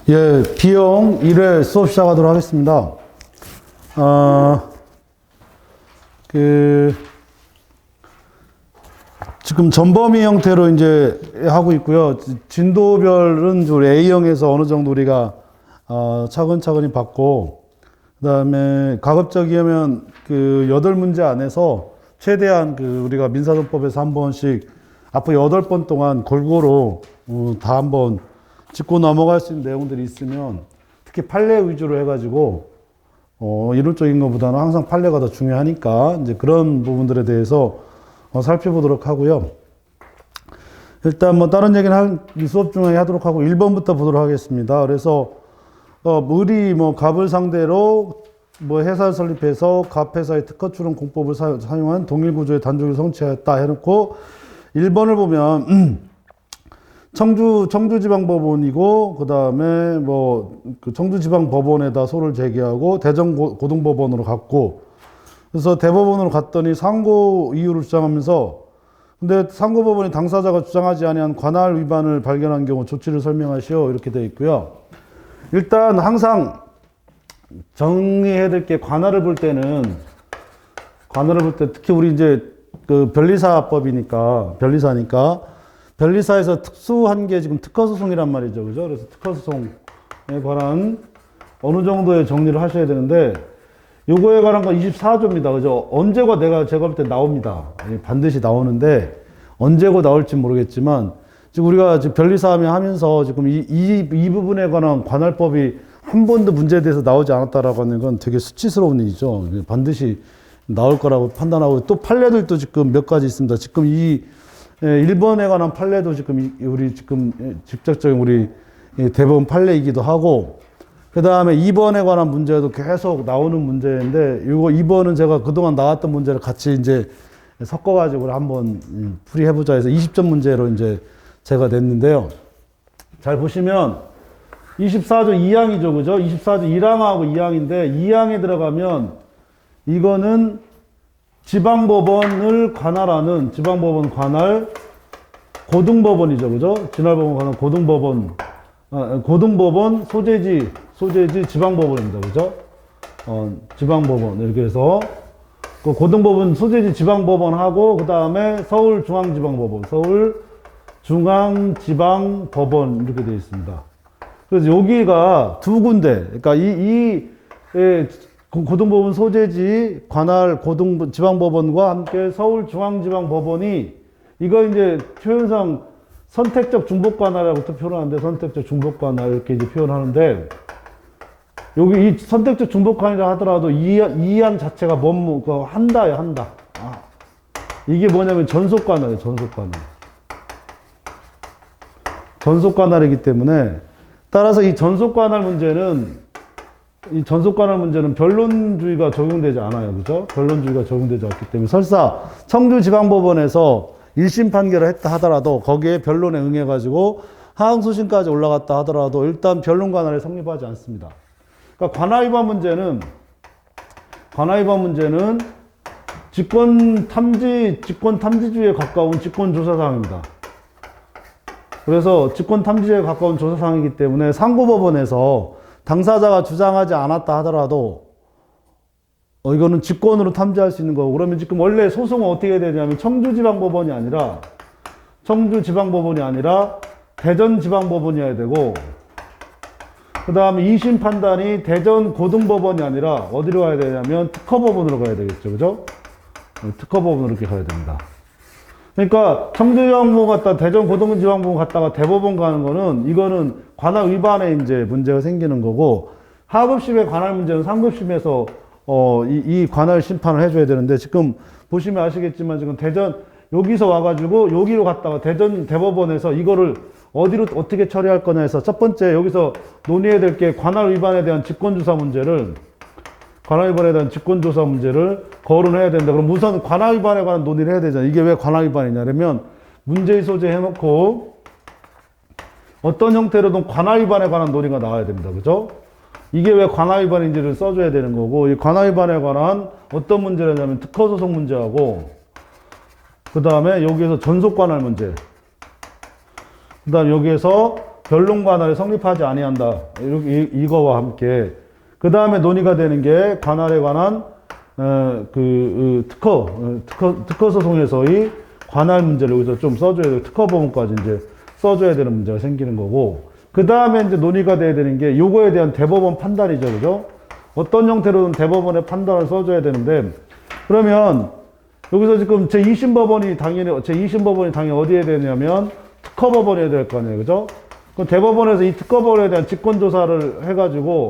예, B형 1회 수업 시작하도록 하겠습니다. 지금 전범위 형태로 이제 하고 있고요. 진도별은 우리 A형에서 어느 정도 우리가, 차근차근히 받고, 그 다음에 가급적이면 8문제 안에서 최대한 우리가 민사소법에서 한 번씩 앞으로 8번 동안 골고루, 다 한번 짚고 넘어갈 수 있는 내용들이 있으면 특히 판례 위주로 해가지고 이론적인 것보다는 항상 판례가 더 중요하니까 이제 그런 부분들에 대해서 살펴보도록 하고요. 일단 뭐 다른 얘기는 이 수업 중에 하도록 하고 1번부터 보도록 하겠습니다. 그래서 을이 갑을 상대로 해사를 설립해서 갑회사의 특허출원 공법을 사용한 동일 구조의 단조를 성취하였다 해놓고 1번을 보면 청주지방법원이고, 그 다음에 청주지방법원에다 소를 제기하고, 대전고등법원으로 갔고, 그래서 대법원으로 갔더니 상고 이유를 주장하면서, 근데 상고법원이 당사자가 주장하지 아니한 관할 위반을 발견한 경우 조치를 설명하시오. 이렇게 되어 있고요. 일단 항상 정리해야 될 게 관할을 볼 때 특히 우리 이제 변리사법이니까, 변리사에서 특수한 게 지금 특허소송이란 말이죠. 그죠? 그래서 특허소송에 관한 어느 정도의 정리를 하셔야 되는데, 요거에 관한 건 24조입니다. 그죠? 언제고 제가 볼 때 나옵니다. 반드시 나오는데, 언제고 나올지 모르겠지만, 지금 우리가 지금 변리사 하면서 지금 이 부분에 관한 관할법이 한 번도 문제에 대해서 나오지 않았다라고 하는 건 되게 수치스러운 일이죠. 반드시 나올 거라고 판단하고, 또 판례들도 지금 몇 가지 있습니다. 지금 1번에 관한 판례도 우리 직접적인 우리 대법원 판례이기도 하고, 그 다음에 2번에 관한 문제도 계속 나오는 문제인데, 이거 2번은 제가 그동안 나왔던 문제를 같이 이제 섞어가지고 한번 풀이해보자 해서 20점 문제로 이제 제가 냈는데요. 잘 보시면 24조 2항이죠. 그죠? 24조 1항하고 2항인데, 2항에 들어가면 이거는 지방법원을 관할하는 지방법원 관할 고등법원이죠. 그죠? 진할법원 관할 고등법원 소재지 지방법원입니다. 그죠? 지방법원. 이렇게 해서 고등법원 소재지 지방법원하고, 그 다음에 서울중앙지방법원, 서울중앙지방법원 이렇게 되어 있습니다. 그래서 여기가 두 군데, 그러니까 고등법원 소재지 관할 지방법원과 함께 서울중앙지방법원이, 이거 이제 표현상 선택적 중복관할이라고 또 표현하는데, 선택적 중복관할 이렇게 이제 표현하는데, 여기 이 선택적 중복관할이라 하더라도 이안 자체가 한다예요, 한다. 이게 뭐냐면 전속관할이에요, 전속관할이기 때문에, 따라서 이 전속관할 문제는 변론주의가 적용되지 않아요. 그죠? 변론주의가 적용되지 않기 때문에, 설사 청주지방법원에서 1심 판결을 했다 하더라도 거기에 변론에 응해가지고 하항소심까지 올라갔다 하더라도 일단 변론관할에 성립하지 않습니다. 그러니까 관할위반 문제는 직권탐지주의에 가까운 직권조사사항입니다. 그래서 직권탐지주의에 가까운 조사사항이기 때문에 상고법원에서 당사자가 주장하지 않았다 하더라도 이거는 직권으로 탐지할 수 있는 거고, 그러면 지금 원래 소송은 어떻게 해야 되냐면 청주지방법원이 아니라 대전지방법원이어야 되고, 그 다음에 2심 판단이 대전고등법원이 아니라 어디로 가야 되냐면 특허법원으로 가야 되겠죠. 그죠? 특허법원으로 이렇게 가야 됩니다. 그러니까 청주지방법원 갔다가 대전고등지방법원 갔다가 대법원 가는 거는, 이거는 관할 위반에 이제 문제가 생기는 거고, 하급심의 관할 문제는 상급심에서 이 관할 심판을 해줘야 되는데, 지금 보시면 아시겠지만 지금 여기서 와가지고 여기로 갔다가 대법원에서 이거를 어디로 어떻게 처리할 거냐 해서, 첫 번째 여기서 논의해야 될 게 관할 위반에 대한 직권조사 문제를 거론해야 된다. 그럼 우선 관할 위반에 관한 논의를 해야 되잖아요. 이게 왜 관할 위반이냐면, 문제의 소재 해놓고 어떤 형태로든 관할 위반에 관한 논의가 나와야 됩니다. 그죠? 이게 왜 관할 위반인지를 써줘야 되는 거고, 이 관할 위반에 관한 어떤 문제냐면 특허소송 문제하고, 그 다음에 여기에서 전속관할 문제, 그 다음에 여기에서 결론 관할이 성립하지 아니한다. 이거와 함께 그 다음에 논의가 되는 게 관할에 관한 특허 소송에서의 관할 문제를 여기서 좀 써줘야 돼요. 특허 부분까지 이제 써줘야 되는 문제가 생기는 거고, 그 다음에 이제 논의가 돼야 되는 게 요거에 대한 대법원 판단이죠, 그죠? 어떤 형태로든 대법원의 판단을 써줘야 되는데, 그러면 여기서 지금 제2심 법원이 당연히 어디에 되냐면 특허법원에 될 거 아니에요, 그죠? 그럼 대법원에서 이 특허법원에 대한 직권조사를 해가지고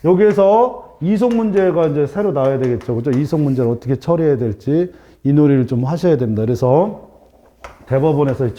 여기에서 이송 문제가 이제 새로 나와야 되겠죠, 그죠? 이송 문제를 어떻게 처리해야 될지 이 논의를 좀 하셔야 됩니다. 그래서 대법원에서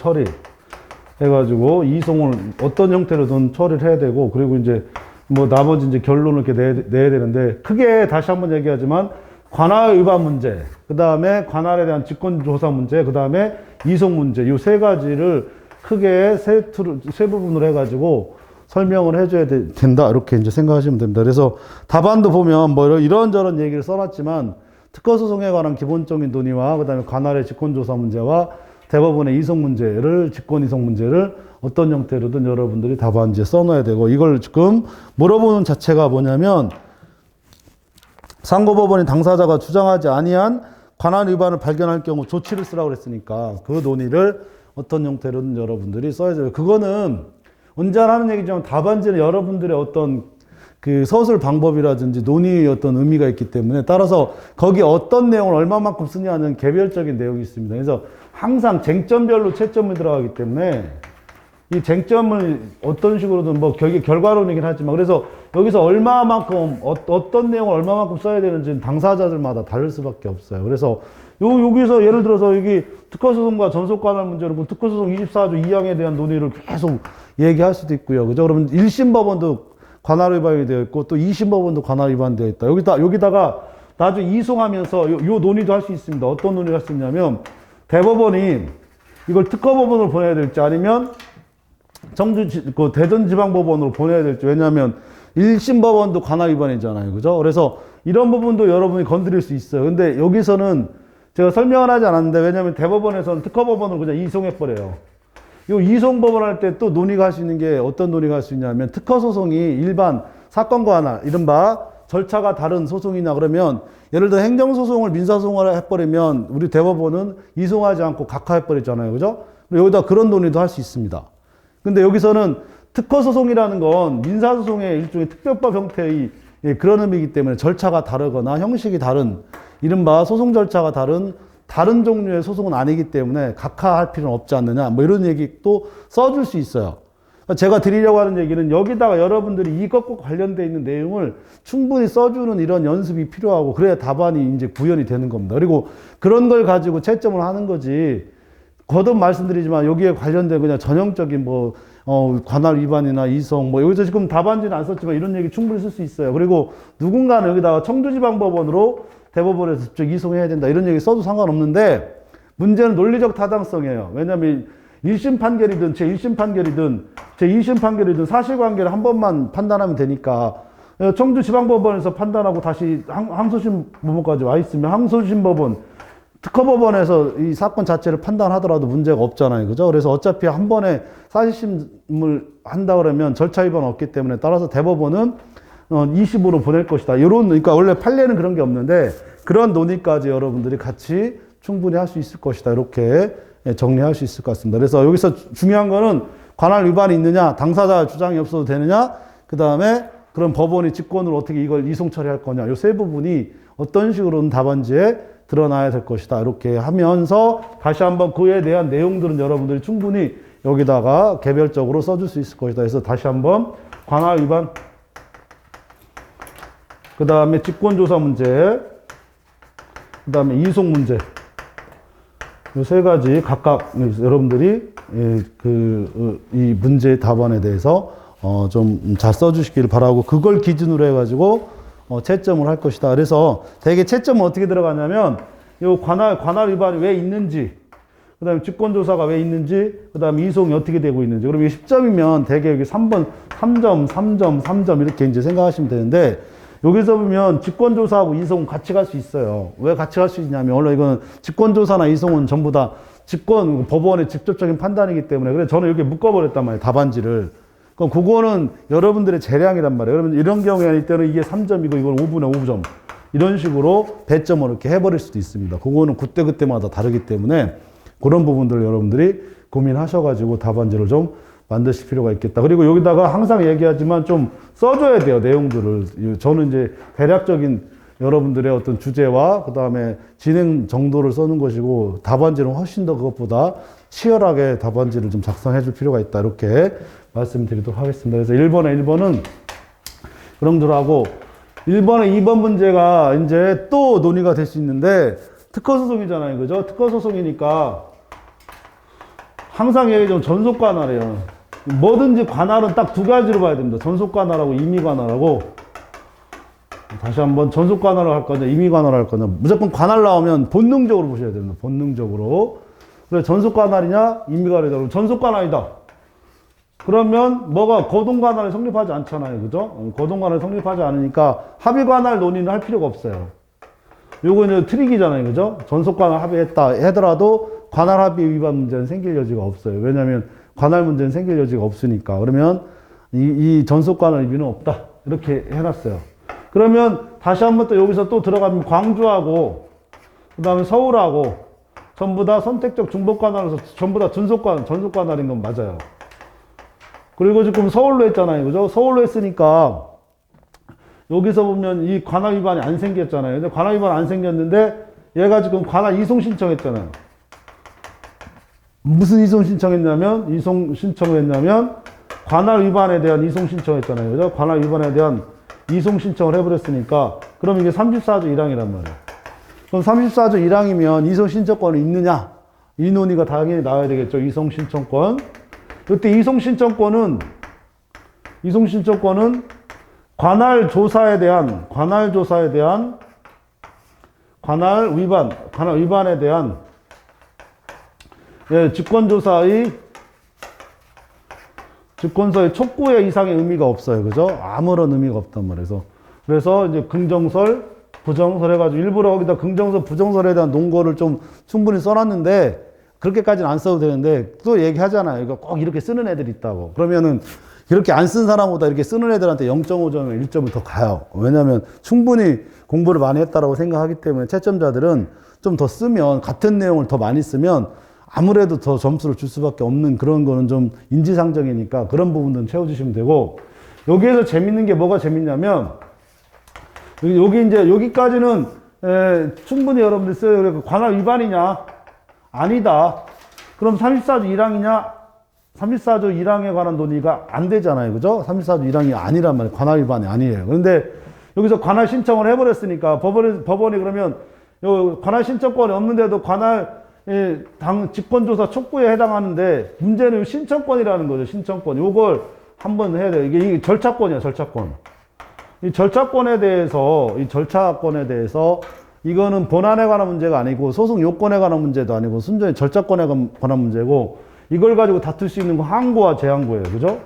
처리해가지고 이송을 어떤 형태로든 처리를 해야 되고, 그리고 이제 뭐 나머지 이제 결론을 이렇게 내야 되는데, 크게 다시 한번 얘기하지만 관할 위반 문제, 그 다음에 관할에 대한 직권조사 문제, 그 다음에 이송 문제, 이 세 가지를 크게 세 부분으로 해가지고 설명을 해줘야 된다. 이렇게 이제 생각하시면 됩니다. 그래서 답안도 보면 뭐 이런저런 얘기를 써놨지만 특허소송에 관한 기본적인 논의와 그 다음에 관할의 직권조사 문제와 대법원의 이송 문제를, 직권이송 문제를 어떤 형태로든 여러분들이 답안지에 써놔야 되고, 이걸 지금 물어보는 자체가 뭐냐면 상고법원이 당사자가 주장하지 아니한 관할 위반을 발견할 경우 조치를 쓰라고 그랬으니까 그 논의를 어떤 형태로든 여러분들이 써야 돼요. 그거는 언제나 하는 얘기지만 답안지는 여러분들의 어떤 그 서술 방법이라든지 논의의 어떤 의미가 있기 때문에, 따라서 거기 어떤 내용을 얼마만큼 쓰냐는 개별적인 내용이 있습니다. 그래서 항상 쟁점별로 채점이 들어가기 때문에 이 쟁점을 어떤 식으로든 뭐 결과론이긴 하지만, 그래서 여기서 얼마만큼 어떤 내용을 얼마만큼 써야 되는지는 당사자들마다 다를 수밖에 없어요. 그래서 여기서 예를 들어서 여기 특허소송과 전속관할 문제로 특허소송 24조 2항에 대한 논의를 계속 얘기할 수도 있고요. 그죠? 그러면 1심 법원도 관할 위반이 되어 있고 또 2심 법원도 관할 위반이 되어 있다. 여기다가 나중에 이송하면서 요 논의도 할 수 있습니다. 어떤 논의를 할 수 있냐면, 대법원이 이걸 특허법원으로 보내야 될지 아니면 대전지방법원으로 보내야 될지. 왜냐하면 1심 법원도 관할 위반이잖아요. 그죠? 그래서 이런 부분도 여러분이 건드릴 수 있어요. 근데 여기서는 제가 설명을 하지 않았는데, 왜냐하면 대법원에서는 특허법원으로 그냥 이송해버려요. 요 이송법원 할 때 또 논의가 할 수 있는 게 어떤 논의가 할 수 있냐면, 특허소송이 일반 사건과 하나, 이른바 절차가 다른 소송이냐 그러면, 예를 들어 행정소송을 민사소송을 해버리면 우리 대법원은 이송하지 않고 각하해버리잖아요. 그죠? 여기다 그런 논의도 할 수 있습니다. 근데 여기서는 특허소송이라는 건 민사소송의 일종의 특별법 형태의 그런 의미이기 때문에 절차가 다르거나 형식이 다른, 이른바 소송 절차가 다른 종류의 소송은 아니기 때문에 각하할 필요는 없지 않느냐, 뭐 이런 얘기 또 써줄 수 있어요. 제가 드리려고 하는 얘기는 여기다가 여러분들이 이것과 관련되어 있는 내용을 충분히 써주는 이런 연습이 필요하고, 그래야 답안이 이제 구현이 되는 겁니다. 그리고 그런 걸 가지고 채점을 하는 거지, 거듭 말씀드리지만 여기에 관련된 그냥 전형적인 관할 위반이나 이송, 여기서 지금 답안지는 안 썼지만 이런 얘기 충분히 쓸 수 있어요. 그리고 누군가는 여기다가 청주지방법원으로 대법원에서 직접 이송해야 된다, 이런 얘기 써도 상관없는데, 문제는 논리적 타당성이에요. 왜냐하면 1심 판결이든 제1심 판결이든 제2심 판결이든 사실관계를 한 번만 판단하면 되니까, 청주지방법원에서 판단하고 다시 항소심 법원까지 와 있으면 항소심 법원, 특허법원에서 이 사건 자체를 판단하더라도 문제가 없잖아요. 그죠? 그래서 어차피 한 번에 사실심을 한다 그러면 절차 위반 없기 때문에, 따라서 대법원은 20으로 보낼 것이다. 그러니까 원래 판례는 그런 게 없는데 그런 논의까지 여러분들이 같이 충분히 할 수 있을 것이다. 이렇게 정리할 수 있을 것 같습니다. 그래서 여기서 중요한 거는 관할 위반이 있느냐, 당사자 주장이 없어도 되느냐, 그 다음에 그럼 법원이 직권으로 어떻게 이걸 이송 처리할 거냐, 이 세 부분이 어떤 식으로는 답안지에 드러나야 될 것이다. 이렇게 하면서 다시 한번 그에 대한 내용들은 여러분들이 충분히 여기다가 개별적으로 써줄 수 있을 것이다. 그래서 다시 한번 관할 위반, 그 다음에 직권조사 문제, 그 다음에 이송 문제, 이 세 가지 각각 여러분들이 이 문제의 답안에 대해서 좀 잘 써주시길 바라고, 그걸 기준으로 해가지고 채점을 할 것이다. 그래서 대개 채점은 어떻게 들어가냐면, 이 관할 위반이 왜 있는지, 그 다음에 직권조사가 왜 있는지, 그 다음에 이송이 어떻게 되고 있는지. 그럼 이게 10점이면 대개 여기 3번, 3점, 3점, 3점 이렇게 이제 생각하시면 되는데, 여기서 보면 직권조사하고 이송은 같이 갈 수 있어요. 왜 같이 갈 수 있냐면, 원래 이건 직권조사나 이송은 전부 다 직권, 법원의 직접적인 판단이기 때문에. 그래서 저는 이렇게 묶어버렸단 말이에요. 답안지를. 그럼 그거는 여러분들의 재량이란 말이에요. 여러분 이런 경우에 아닐 때는 이게 3점이고 이건 5분의 5점. 이런 식으로 배점을 이렇게 해버릴 수도 있습니다. 그거는 그때그때마다 다르기 때문에 그런 부분들을 여러분들이 고민하셔가지고 답안지를 좀 만드실 필요가 있겠다. 그리고 여기다가 항상 얘기하지만 좀 써줘야 돼요. 내용들을. 저는 이제 대략적인 여러분들의 어떤 주제와 그 다음에 진행 정도를 써는 것이고 답안지는 훨씬 더 그것보다 치열하게 답안지를 좀 작성해 줄 필요가 있다. 이렇게 말씀드리도록 하겠습니다. 그래서 1번은 그런 대로 하고 1번에 2번 문제가 이제 또 논의가 될 수 있는데 특허소송이잖아요. 그죠? 특허소송이니까 항상 얘기하면 전속관할이에요. 뭐든지 관할은 딱 두 가지로 봐야 됩니다. 전속관할하고 임의관할하고. 다시 한번 전속관할을 할 거냐, 임의관할을 할 거냐. 무조건 관할 나오면 본능적으로 보셔야 됩니다. 본능적으로. 그래, 전속관할이냐, 임의관할이냐. 전속관할이다. 그러면 뭐가 거동관할이 성립하지 않잖아요. 그죠? 거동관할이 성립하지 않으니까 합의관할 논의는 할 필요가 없어요. 요거 이제 트릭이잖아요. 그죠? 전속관할 합의했다 하더라도 관할 합의 위반 문제는 생길 여지가 없어요. 왜냐하면 관할 문제는 생길 여지가 없으니까. 그러면 이 전속관할 의미는 없다. 이렇게 해놨어요. 그러면 다시 한번 또 여기서 또 들어가면 광주하고 그 다음에 서울하고 전부 다 선택적 중복관할에서 전부 다 전속관할인 건 맞아요. 그리고 지금 서울로 했잖아요. 그죠? 서울로 했으니까 여기서 보면 이 관할 위반이 안 생겼잖아요. 근데 관할 위반 안 생겼는데 얘가 지금 관할 이송 신청했잖아요. 무슨 이송 신청했냐면 관할 위반에 대한 이송 신청했잖아요. 그죠? 관할 위반에 대한 이송 신청을 해버렸으니까 그럼 이게 34조 1항이란 말이에요. 그럼 34조 1항이면 이송 신청권이 있느냐? 이 논의가 당연히 나와야 되겠죠. 이송 신청권. 이때 이송 신청권은 관할 위반에 대한 직권조사의 촉구의 이상의 의미가 없어요. 그죠? 아무런 의미가 없단 말이에요. 그래서 이제 긍정설, 부정설 해가지고 일부러 거기다 긍정설, 부정설에 대한 논거를 좀 충분히 써놨는데 그렇게까지는 안 써도 되는데 또 얘기하잖아요. 이거 꼭 이렇게 쓰는 애들이 있다고. 그러면은 이렇게 안 쓴 사람보다 이렇게 쓰는 애들한테 0.5점에 1점을 더 가요. 왜냐하면 충분히 공부를 많이 했다라고 생각하기 때문에 채점자들은 좀 더 쓰면 같은 내용을 더 많이 쓰면 아무래도 더 점수를 줄 수밖에 없는 그런 거는 좀 인지상정이니까 그런 부분들은 채워주시면 되고 여기에서 재밌는 게 뭐가 재밌냐면 여기까지는 충분히 여러분들 써요. 그러니까 관할 위반이냐? 아니다. 그럼 34조 1항이냐? 34조 1항에 관한 논의가 안 되잖아요. 그죠? 34조 1항이 아니란 말이에요. 관할 위반이 아니에요. 그런데 여기서 관할 신청을 해버렸으니까 법원이 그러면 관할 신청권이 없는데도 관할 직권조사 촉구에 해당하는데 문제는 신청권이라는 거죠. 신청권. 요걸 한번 해야 돼요. 이게 절차권이야, 절차권. 이 절차권에 대해서 이거는 본안에 관한 문제가 아니고 소송 요건에 관한 문제도 아니고 순전히 절차권에 관한 문제고 이걸 가지고 다툴 수 있는 건 항고와 재항고예요. 그죠?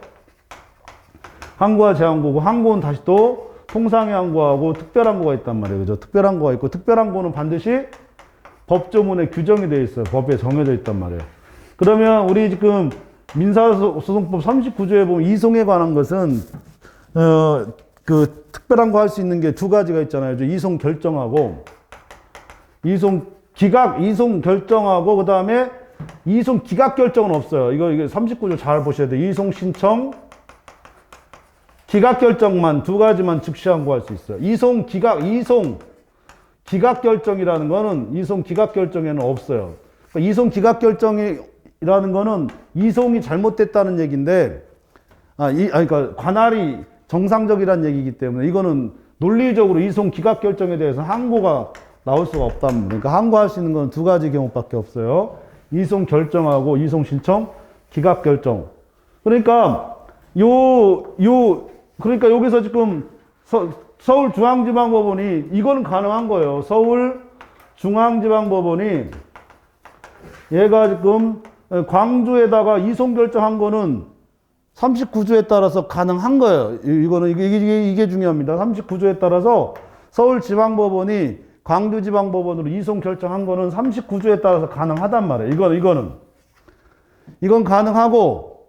항고와 재항고고 항고는 다시 또 통상의 항고하고 특별항고가 있단 말이에요. 그죠? 특별항고가 있고 특별항고는 반드시 법조문에 규정이 되어 있어요. 법에 정해져 있단 말이에요. 그러면 우리 지금 민사소송법 39조에 보면 이송에 관한 것은 그 특별항고 할 수 있는 게 두 가지가 있잖아요. 이송 결정하고 이송 결정하고 그 다음에 이송 기각 결정은 없어요. 이거 39조 잘 보셔야 돼요. 이송 신청 기각 결정만 두 가지만 즉시 항고할 수 있어요. 이송 기각 결정이라는 거는 이송 기각 결정에는 없어요. 그러니까 이송 기각 결정이라는 거는 이송이 잘못됐다는 얘기인데 그러니까 관할이 정상적이라는 얘기이기 때문에 이거는 논리적으로 이송 기각 결정에 대해서 항고가 나올 수가 없단 말이에요. 그러니까 항고할 수 있는 건 두 가지 경우밖에 없어요. 이송 결정하고 이송 신청 기각 결정. 그러니까 그러니까 여기서 지금 서울중앙지방법원이 이거는 가능한 거예요. 서울중앙지방법원이 얘가 지금 광주에다가 이송 결정한 거는 39조에 따라서 가능한 거예요. 이게 중요합니다. 39조에 따라서 서울지방법원이 광주지방법원으로 이송 결정한 거는 39조에 따라서 가능하단 말이에요. 이건 가능하고,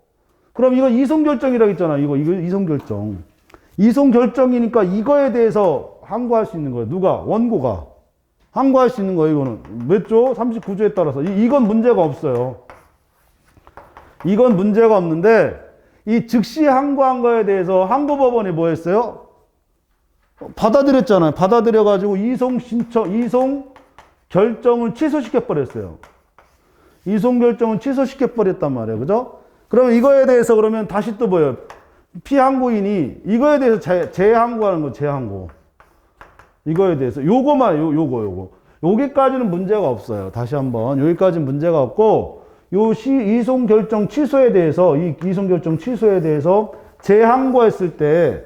그럼 이건 이송 결정이라고 했잖아. 이거 이송 결정. 이송 결정이니까 이거에 대해서 항고할 수 있는 거예요. 누가? 원고가. 항고할 수 있는 거예요, 이거는. 몇 조? 39조에 따라서. 이건 문제가 없어요. 이건 문제가 없는데, 이 즉시 항고한 거에 대해서 항고법원이 뭐 했어요? 받아들였잖아요. 받아들여가지고 이송 결정을 취소시켜버렸어요. 이송 결정을 취소시켜버렸단 말이에요. 그죠? 그러면 이거에 대해서 그러면 다시 또 뭐예요? 피항고인이 이거에 대해서 재항고하는 거, 재항고. 이거에 대해서. 요거. 여기까지는 문제가 없어요. 다시 한번. 여기까지는 문제가 없고, 이송 결정 취소에 대해서, 이송 결정 취소에 대해서 재항고했을 때,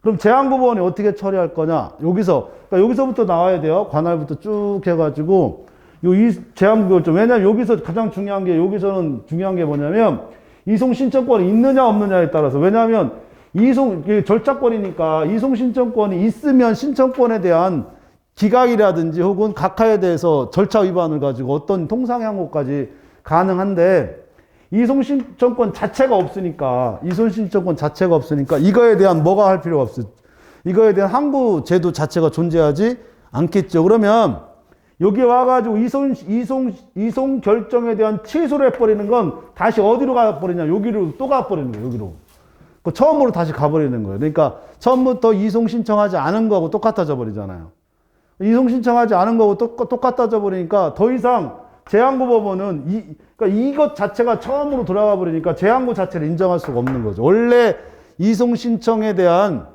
그럼 재항고법원이 어떻게 처리할 거냐? 그러니까 여기서부터 나와야 돼요. 관할부터 쭉 해가지고, 재항고 결정. 왜냐면 여기서 가장 중요한 게, 여기서는 중요한 게 뭐냐면, 이송 신청권이 있느냐 없느냐에 따라서. 왜냐하면 절차권이니까 이송 신청권이 있으면 신청권에 대한 기각이라든지 혹은 각하에 대해서 절차 위반을 가지고 어떤 통상항고까지 가능한데, 이송 신청권 자체가 없으니까 이거에 대한 뭐가 할 필요가 없어. 이거에 대한 항고 제도 자체가 존재하지 않겠죠. 그러면 여기 와가지고 이송 결정에 대한 취소를 해버리는 건 다시 어디로 가버리냐? 여기로 또 가버리는 거예요. 여기로. 처음으로 다시 가버리는 거예요. 그러니까 처음부터 이송 신청하지 않은 거하고 똑같아져 버리잖아요. 이송 신청하지 않은 거하고 똑같아져 버리니까 더 이상 재항고법원은 그러니까 이것 자체가 처음으로 돌아가 버리니까 재항고 자체를 인정할 수가 없는 거죠. 원래 이송 신청에 대한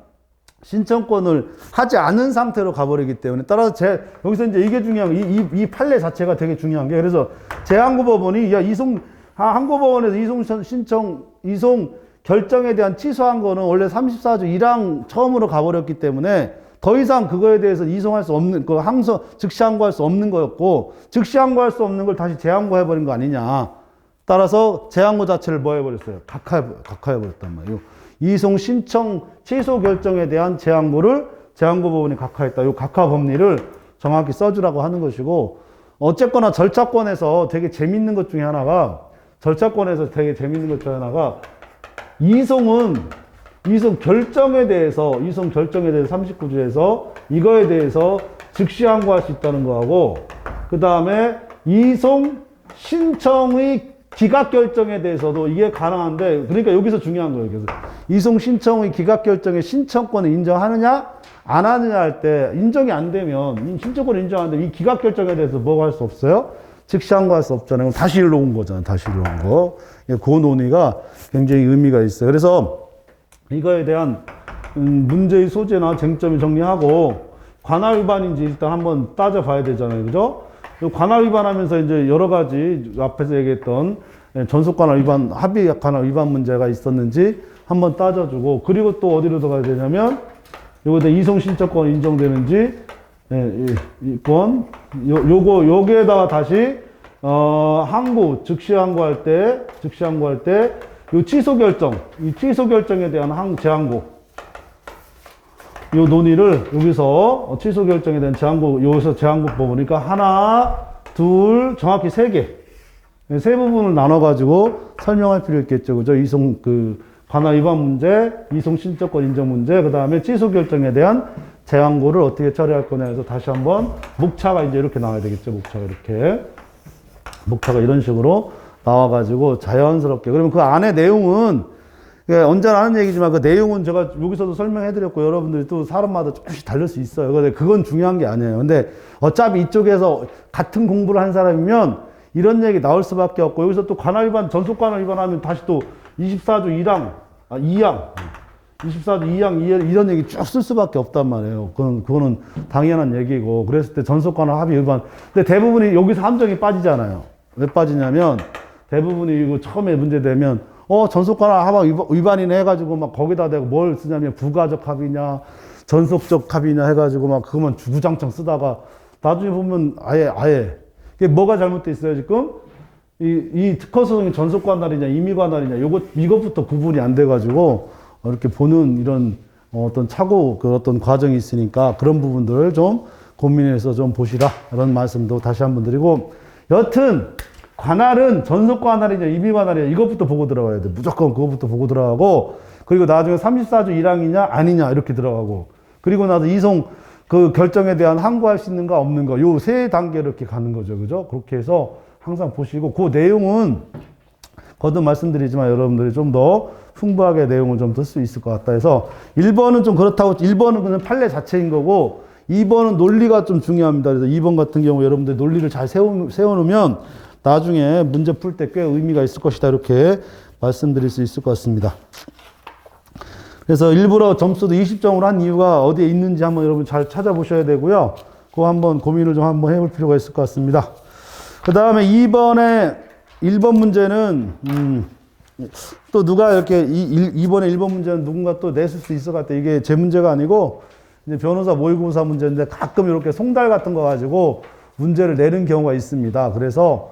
신청권을 하지 않은 상태로 가버리기 때문에, 따라서 여기서 이제 이게 중요한 이 판례 자체가 되게 중요한 게, 그래서 재항고법원이 항고법원에서 이송 결정에 대한 취소한 거는 원래 34조 1항 처음으로 가버렸기 때문에 더 이상 그거에 대해서 이송할 수 없는, 즉시 항고할 수 없는 거였고, 즉시 항고할 수 없는 걸 다시 재항고해버린 거 아니냐. 따라서 재항고 자체를 뭐 해버렸어요? 각하해버렸단 말이에요. 이송 신청 취소 결정에 대한 재항고를 재항고법원이 각하했다. 이 각하 법리를 정확히 써주라고 하는 것이고, 어쨌거나 절차권에서 되게 재밌는 것 중에 하나가, 이송 결정에 대해서 39조에서 이거에 대해서 즉시 항고할 수 있다는 거하고, 그 다음에 이송 신청의 기각 결정에 대해서도 이게 가능한데, 그러니까 여기서 중요한 거예요. 그래서 이송 신청의 기각 결정의 신청권을 인정하느냐 안 하느냐 할 때, 인정이 안 되면, 신청권을 인정 안 되면 이 기각 결정에 대해서 뭐가 할 수 없어요? 즉시 항고할 수 없잖아요. 그럼 다시 일로 온 거잖아요. 다시 일로 온 거. 그 논의가 굉장히 의미가 있어요. 그래서 이거에 대한 문제의 소재나 쟁점을 정리하고, 관할 위반인지 일단 한번 따져봐야 되잖아요. 그죠? 관할 위반하면서 이제 여러 가지 앞에서 얘기했던 전속 관할 위반, 합의 관할 위반 문제가 있었는지 한번 따져주고, 그리고 또 어디로 들어가야 되냐면, 요거에 이송 신청권 인정되는지, 여기에다가 다시, 즉시 항고할 때, 요 취소 결정에 대한 재항고. 요 논의를 여기서 취소 결정에 대한 여기서 재항고법 보니까 하나, 둘, 정확히 세 부분을 나눠가지고 설명할 필요 있겠죠. 그죠? 관할 위반 문제, 이송 신청권 인정 문제, 그 다음에 취소 결정에 대한 재항고를 어떻게 처리할 거냐 해서 다시 한번 목차가 이제 이렇게 나와야 되겠죠. 목차가 이런 식으로 나와가지고 자연스럽게. 그러면 그 안에 내용은, 언제나 하는 얘기지만 그 내용은 제가 여기서도 설명해드렸고, 여러분들이 또 사람마다 조금씩 다를 수 있어요. 근데 그건 중요한 게 아니에요. 근데 어차피 이쪽에서 같은 공부를 한 사람이면 이런 얘기 나올 수밖에 없고, 여기서 또 관할 위반, 전속 관할 위반하면 다시 또 24조 2항, 24조 2항 이런 얘기 쭉 쓸 수밖에 없단 말이에요. 그거는 당연한 얘기고, 그랬을 때 전속 관할 합의 위반. 근데 대부분이 여기서 함정이 빠지잖아요. 왜 빠지냐면, 대부분이 이거 처음에 문제되면, 전속관할 합의 위반이네 해가지고 막 거기다 대고 뭘 쓰냐면 부가적 합의냐, 전속적 합의냐 해가지고 막 그것만 주구장창 쓰다가 나중에 보면 아예. 이게 뭐가 잘못돼 있어요, 지금? 이 특허소송이 전속관할이냐, 임의관할이냐, 이것부터 구분이 안 돼가지고 이렇게 보는 이런 어떤 어떤 과정이 있으니까 그런 부분들을 좀 고민해서 좀 보시라. 이런 말씀도 다시 한번 드리고, 여튼, 관할은 전속 관할이냐, 임의 관할이냐, 이것부터 보고 들어가야 돼. 무조건 그것부터 보고 들어가고, 그리고 나중에 34조 1항이냐, 아니냐, 이렇게 들어가고, 그리고 나서 이송, 그 결정에 대한 항고할 수 있는가, 없는가, 요 세 단계 이렇게 가는 거죠. 그죠? 그렇게 해서 항상 보시고, 그 내용은, 거듭 말씀드리지만 여러분들이 좀 더 풍부하게 내용을 좀 들 수 있을 것 같다 해서 1번은 좀 그렇다고 1번은 그냥 판례 자체인 거고 2번은 논리가 좀 중요합니다. 그래서 2번 같은 경우 여러분들 논리를 잘 세워놓으면 나중에 문제 풀 때 꽤 의미가 있을 것이다 이렇게 말씀드릴 수 있을 것 같습니다. 그래서 일부러 점수도 20점으로 한 이유가 어디에 있는지 한번 여러분 잘 찾아보셔야 되고요. 그거 한번 고민을 좀 한번 해볼 필요가 있을 것 같습니다. 그 다음에 1번 문제는 또 누가 이렇게 이번에 1번 문제는 누군가 또 냈을 수 있을 것 같아요. 이게 제 문제가 아니고 이제 변호사 모의고사 문제인데 가끔 이렇게 송달 같은 거 가지고 문제를 내는 경우가 있습니다. 그래서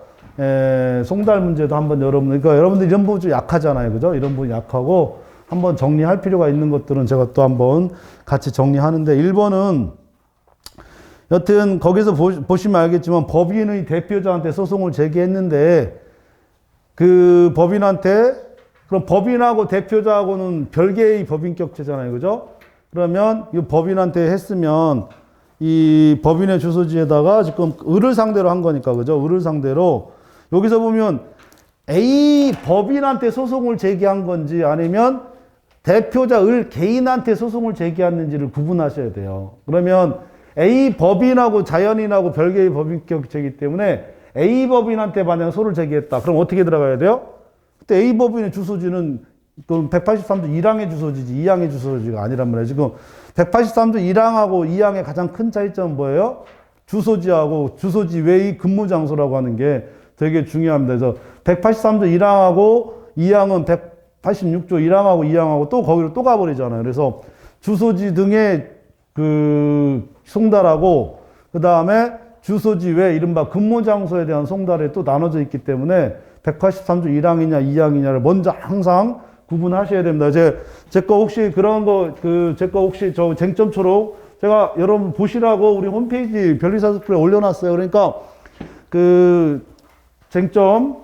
송달 문제도 한번 그러니까 여러분들 이런 부분 좀 약하잖아요. 그죠? 이런 부분 약하고 한번 정리할 필요가 있는 것들은 제가 또 한번 같이 정리하는데 1번은 여튼 거기서 보시면 알겠지만 법인의 대표자한테 소송을 제기했는데 그 법인한테 그럼 법인하고 대표자하고는 별개의 법인격체잖아요. 그죠? 그러면 이 법인한테 했으면 이 법인의 주소지에다가 지금 을을 상대로 한 거니까 그죠? 을을 상대로 여기서 보면 A 법인한테 소송을 제기한 건지 아니면 대표자 을 개인한테 소송을 제기했는지를 구분하셔야 돼요. 그러면 A 법인하고 자연인하고 별개의 법인격체이기 때문에 A 법인한테 만약 소를 제기했다. 그럼 어떻게 들어가야 돼요? 그때 A 법인의 주소지는 183조 1항의 주소지지 2항의 주소지가 아니란 말이에요. 지금 183조 1항하고 2항의 가장 큰 차이점은 뭐예요? 주소지하고 주소지 외의 근무 장소라고 하는 게 되게 중요합니다. 그래서 183조 1항하고 2항은 186조 1항하고 2항하고 또 거기로 또 가버리잖아요. 그래서 주소지 등의 그 송달하고 그 다음에 주소지 외 이른바 근무 장소에 대한 송달에 또 나눠져 있기 때문에 183조 1항이냐 2항이냐를 먼저 항상 구분하셔야 됩니다. 제 거 혹시 그런 거 제 거 혹시 저 쟁점 초록 제가 여러분 보시라고 우리 홈페이지 변리사 스쿨에 올려놨어요. 그러니까 그 쟁점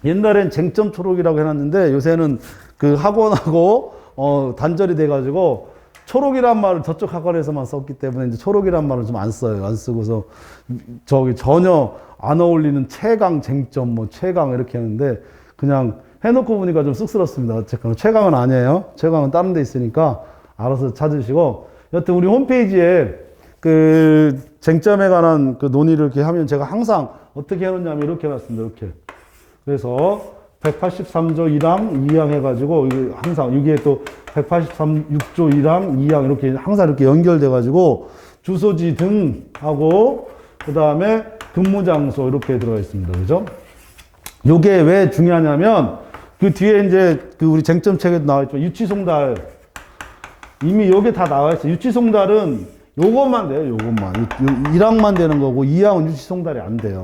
옛날엔 쟁점 초록이라고 해놨는데 요새는 그 학원하고 단절이 돼가지고 초록이란 말을 저쪽 학원에서만 썼기 때문에 이제 초록이란 말을 좀 안 써요. 안 쓰고서 저기 전혀 안 어울리는 최강 쟁점 뭐 최강 이렇게 하는데 그냥 해놓고 보니까 좀 쑥스럽습니다. 어쨌거나 최강은 아니에요. 최강은 다른 데 있으니까 알아서 찾으시고 여튼 우리 홈페이지에 그 쟁점에 관한 그 논의를 이렇게 하면 제가 항상 어떻게 해놓냐면 이렇게 해놨습니다. 이렇게. 그래서 183조 1항, 2항 해가지고, 항상, 여기에 또 183조 1항, 2항 이렇게 항상 이렇게 연결돼가지고, 주소지 등하고, 그 다음에 근무장소 이렇게 들어가 있습니다. 그죠? 요게 왜 중요하냐면, 그 뒤에 이제 그 우리 쟁점책에도 나와있죠. 유치송달. 이미 요게 다 나와있어요. 유치송달은 요것만 돼요. 요것만. 1항만 되는 거고, 2항은 유치송달이 안 돼요.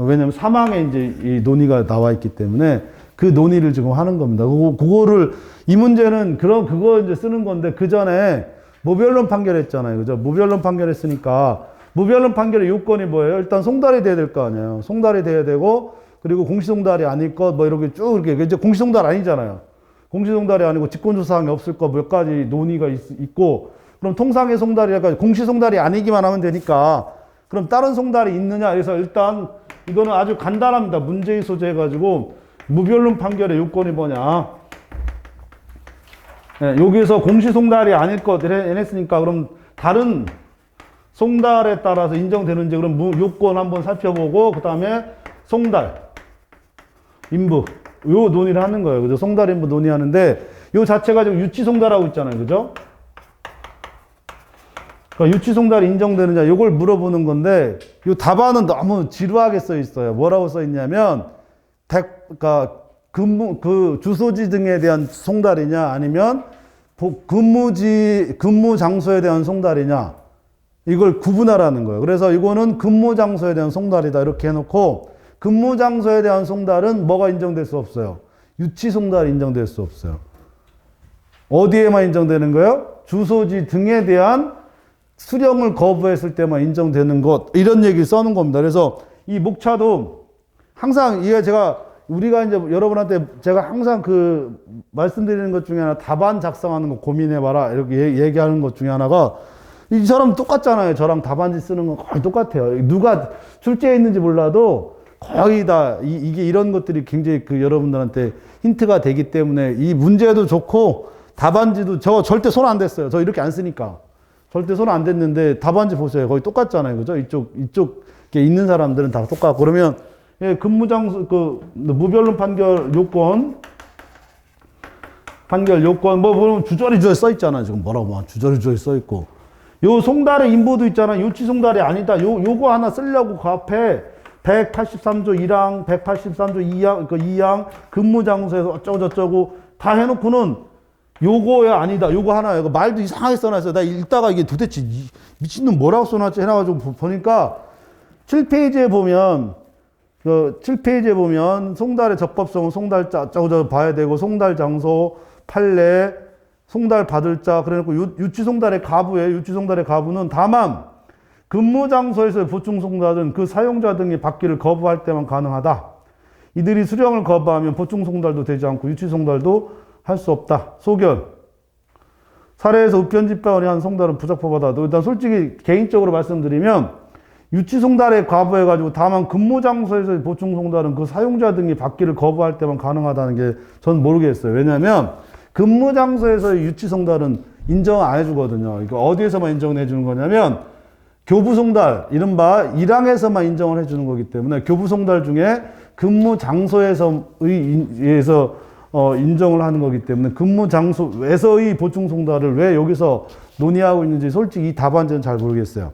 왜냐면 3항에 이제 이 논의가 나와 있기 때문에 그 논의를 지금 하는 겁니다. 그거를, 이 문제는 그거 이제 쓰는 건데 그 전에 무변론 판결했잖아요. 그죠? 무변론 판결했으니까 무변론 판결의 요건이 뭐예요? 일단 송달이 돼야 될 거 아니에요. 송달이 돼야 되고 그리고 공시송달이 아닐 것 뭐 이렇게 쭉 이렇게 이제 공시송달 아니잖아요. 공시송달이 아니고 직권조사항이 없을 것 몇 가지 논의가 있고 그럼 통상의 송달이랄까 공시송달이 아니기만 하면 되니까 그럼 다른 송달이 있느냐? 그래서 일단 이거는 아주 간단합니다. 문제의 소재 해가지고 무변론 판결의 요건이 뭐냐? 네, 여기에서 공시송달이 아닐 것 해냈으니까 그럼 다른 송달에 따라서 인정되는지 그럼 요건 한번 살펴보고 그 다음에 송달, 인부 요 논의를 하는 거예요. 그죠? 송달, 인부 논의하는데 요 자체가 지금 유치송달하고 있잖아요. 그죠? 그러니까 유치송달이 인정되느냐, 이걸 물어보는 건데, 이 답안은 너무 지루하게 써 있어요. 뭐라고 써 있냐면, 그러니까 주소지 등에 대한 송달이냐, 아니면 근무 장소에 대한 송달이냐, 이걸 구분하라는 거예요. 그래서 이거는 근무 장소에 대한 송달이다. 이렇게 해놓고, 근무 장소에 대한 송달은 뭐가 인정될 수 없어요? 유치송달이 인정될 수 없어요. 어디에만 인정되는 거예요? 주소지 등에 대한 수령을 거부했을 때만 인정되는 것, 이런 얘기를 써놓은 겁니다. 그래서 이 목차도 항상 이게 우리가 이제 여러분한테 제가 항상 말씀드리는 것 중에 하나, 답안 작성하는 거 고민해봐라 이렇게 얘기하는 것 중에 하나가, 이 사람 똑같잖아요. 저랑 답안지 쓰는 거 거의 똑같아요. 누가 출제해 있는지 몰라도 거의 다 이게 이런 것들이 굉장히 여러분들한테 힌트가 되기 때문에 이 문제도 좋고 답안지도 저 절대 손 안 댔어요. 저 이렇게 안 쓰니까. 절대 손 안 댔는데 답안지 보세요. 거의 똑같잖아요. 그죠? 이쪽에 있는 사람들은 다 똑같고. 그러면 예, 근무장소, 무변론 판결 요건, 보면 주저리 써 있잖아. 지금 뭐라고, 주저리 써 있고. 요 송달의 인보도 있잖아. 요치 송달이 아니다. 요거 하나 쓰려고 그 앞에 183조 1항, 183조 2항, 2항, 근무장소에서 어쩌고저쩌고 다 해놓고는 요거야 아니다. 요거 하나야. 말도 이상하게 써놨어요. 나 읽다가 이게 도대체 미친놈 뭐라고 써놨지 해놔가지고 보니까 7페이지에 보면, 7페이지에 보면 송달의 적법성은 송달 짜고저 봐야 되고, 송달 장소, 판례, 송달 받을 자, 그래놓고 유치 송달의 가부에, 유치 송달의 가부는 다만 근무 장소에서의 보충 송달은 그 사용자 등이 받기를 거부할 때만 가능하다. 이들이 수령을 거부하면 보충 송달도 되지 않고 유치 송달도 할 수 없다. 소견. 사례에서 우편집배원이 한 송달은 부적법하다. 일단 솔직히 개인적으로 말씀드리면 유치 송달에 과부해가지고 다만 근무 장소에서의 보충 송달은 그 사용자 등이 받기를 거부할 때만 가능하다는 게 전 모르겠어요. 왜냐하면 근무 장소에서의 유치 송달은 인정 안 해주거든요. 이거 어디에서만 인정해 주는 거냐면 교부 송달, 이른바 1항에서만 인정을 해주는 거기 때문에 교부 송달 중에 근무 장소에서 인정을 하는 거기 때문에 근무 장소에서의 보충 송달을 왜 여기서 논의하고 있는지 솔직히 이 답안지는 잘 모르겠어요.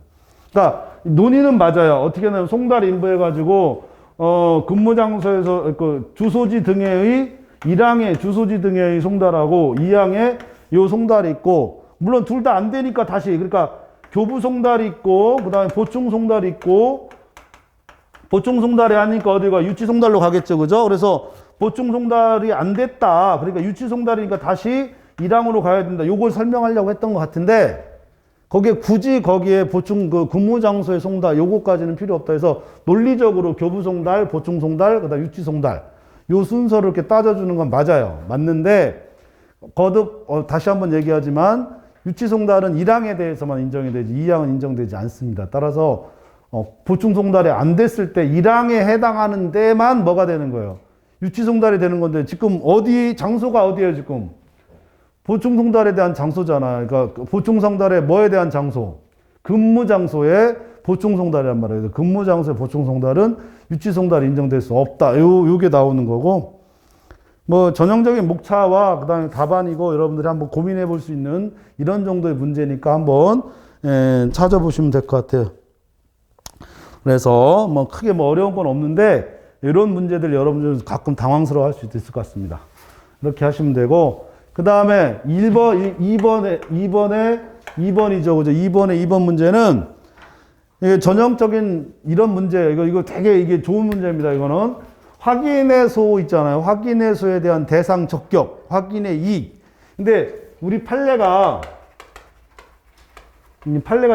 그러니까 논의는 맞아요. 어떻게 하냐면 송달 인보해가지고 근무 장소에서 주소지 등의 1항에 주소지 등의 송달하고 2항에 요 송달이 있고, 물론 둘 다 안 되니까 다시, 그러니까 교부 송달이 있고 그다음에 보충 송달이 있고, 보충 송달이 아니니까 어디가 유치 송달로 가겠죠. 그죠? 그래서 보충 송달이 안 됐다. 그러니까 유치 송달이니까 다시 1항으로 가야 된다. 요걸 설명하려고 했던 것 같은데, 거기에 보충 근무 장소의 송달 요거까지는 필요 없다 해서 논리적으로 교부 송달, 보충 송달, 그다음 유치 송달 요 순서를 이렇게 따져주는 건 맞아요. 맞는데 거듭 다시 한번 얘기하지만 유치 송달은 1항에 대해서만 인정이 되지 2항은 인정되지 않습니다. 따라서 보충 송달이 안 됐을 때 1항에 해당하는 데만 뭐가 되는 거예요? 유치 송달이 되는 건데, 지금 장소가 어디예요, 지금? 보충 송달에 대한 장소잖아. 그러니까 보충 송달에 뭐에 대한 장소? 근무 장소에 보충 송달이란 말이에요. 근무 장소에 보충 송달은 유치 송달이 인정될 수 없다. 요게 나오는 거고, 뭐 전형적인 목차와 그다음에 답안이고 여러분들이 한번 고민해 볼 수 있는 이런 정도의 문제니까 한번 찾아보시면 될 것 같아요. 그래서 뭐 크게 어려운 건 없는데 이런 문제들 여러분들 가끔 당황스러워 할 수 있을 것 같습니다. 이렇게 하시면 되고, 그 다음에 2번이죠. 그죠? 2번 문제는 전형적인 이런 문제, 이거 되게 이게 좋은 문제입니다. 이거는 확인의 소 있잖아요. 확인의 소에 대한 대상 적격, 확인의 이익. 근데 우리 판례가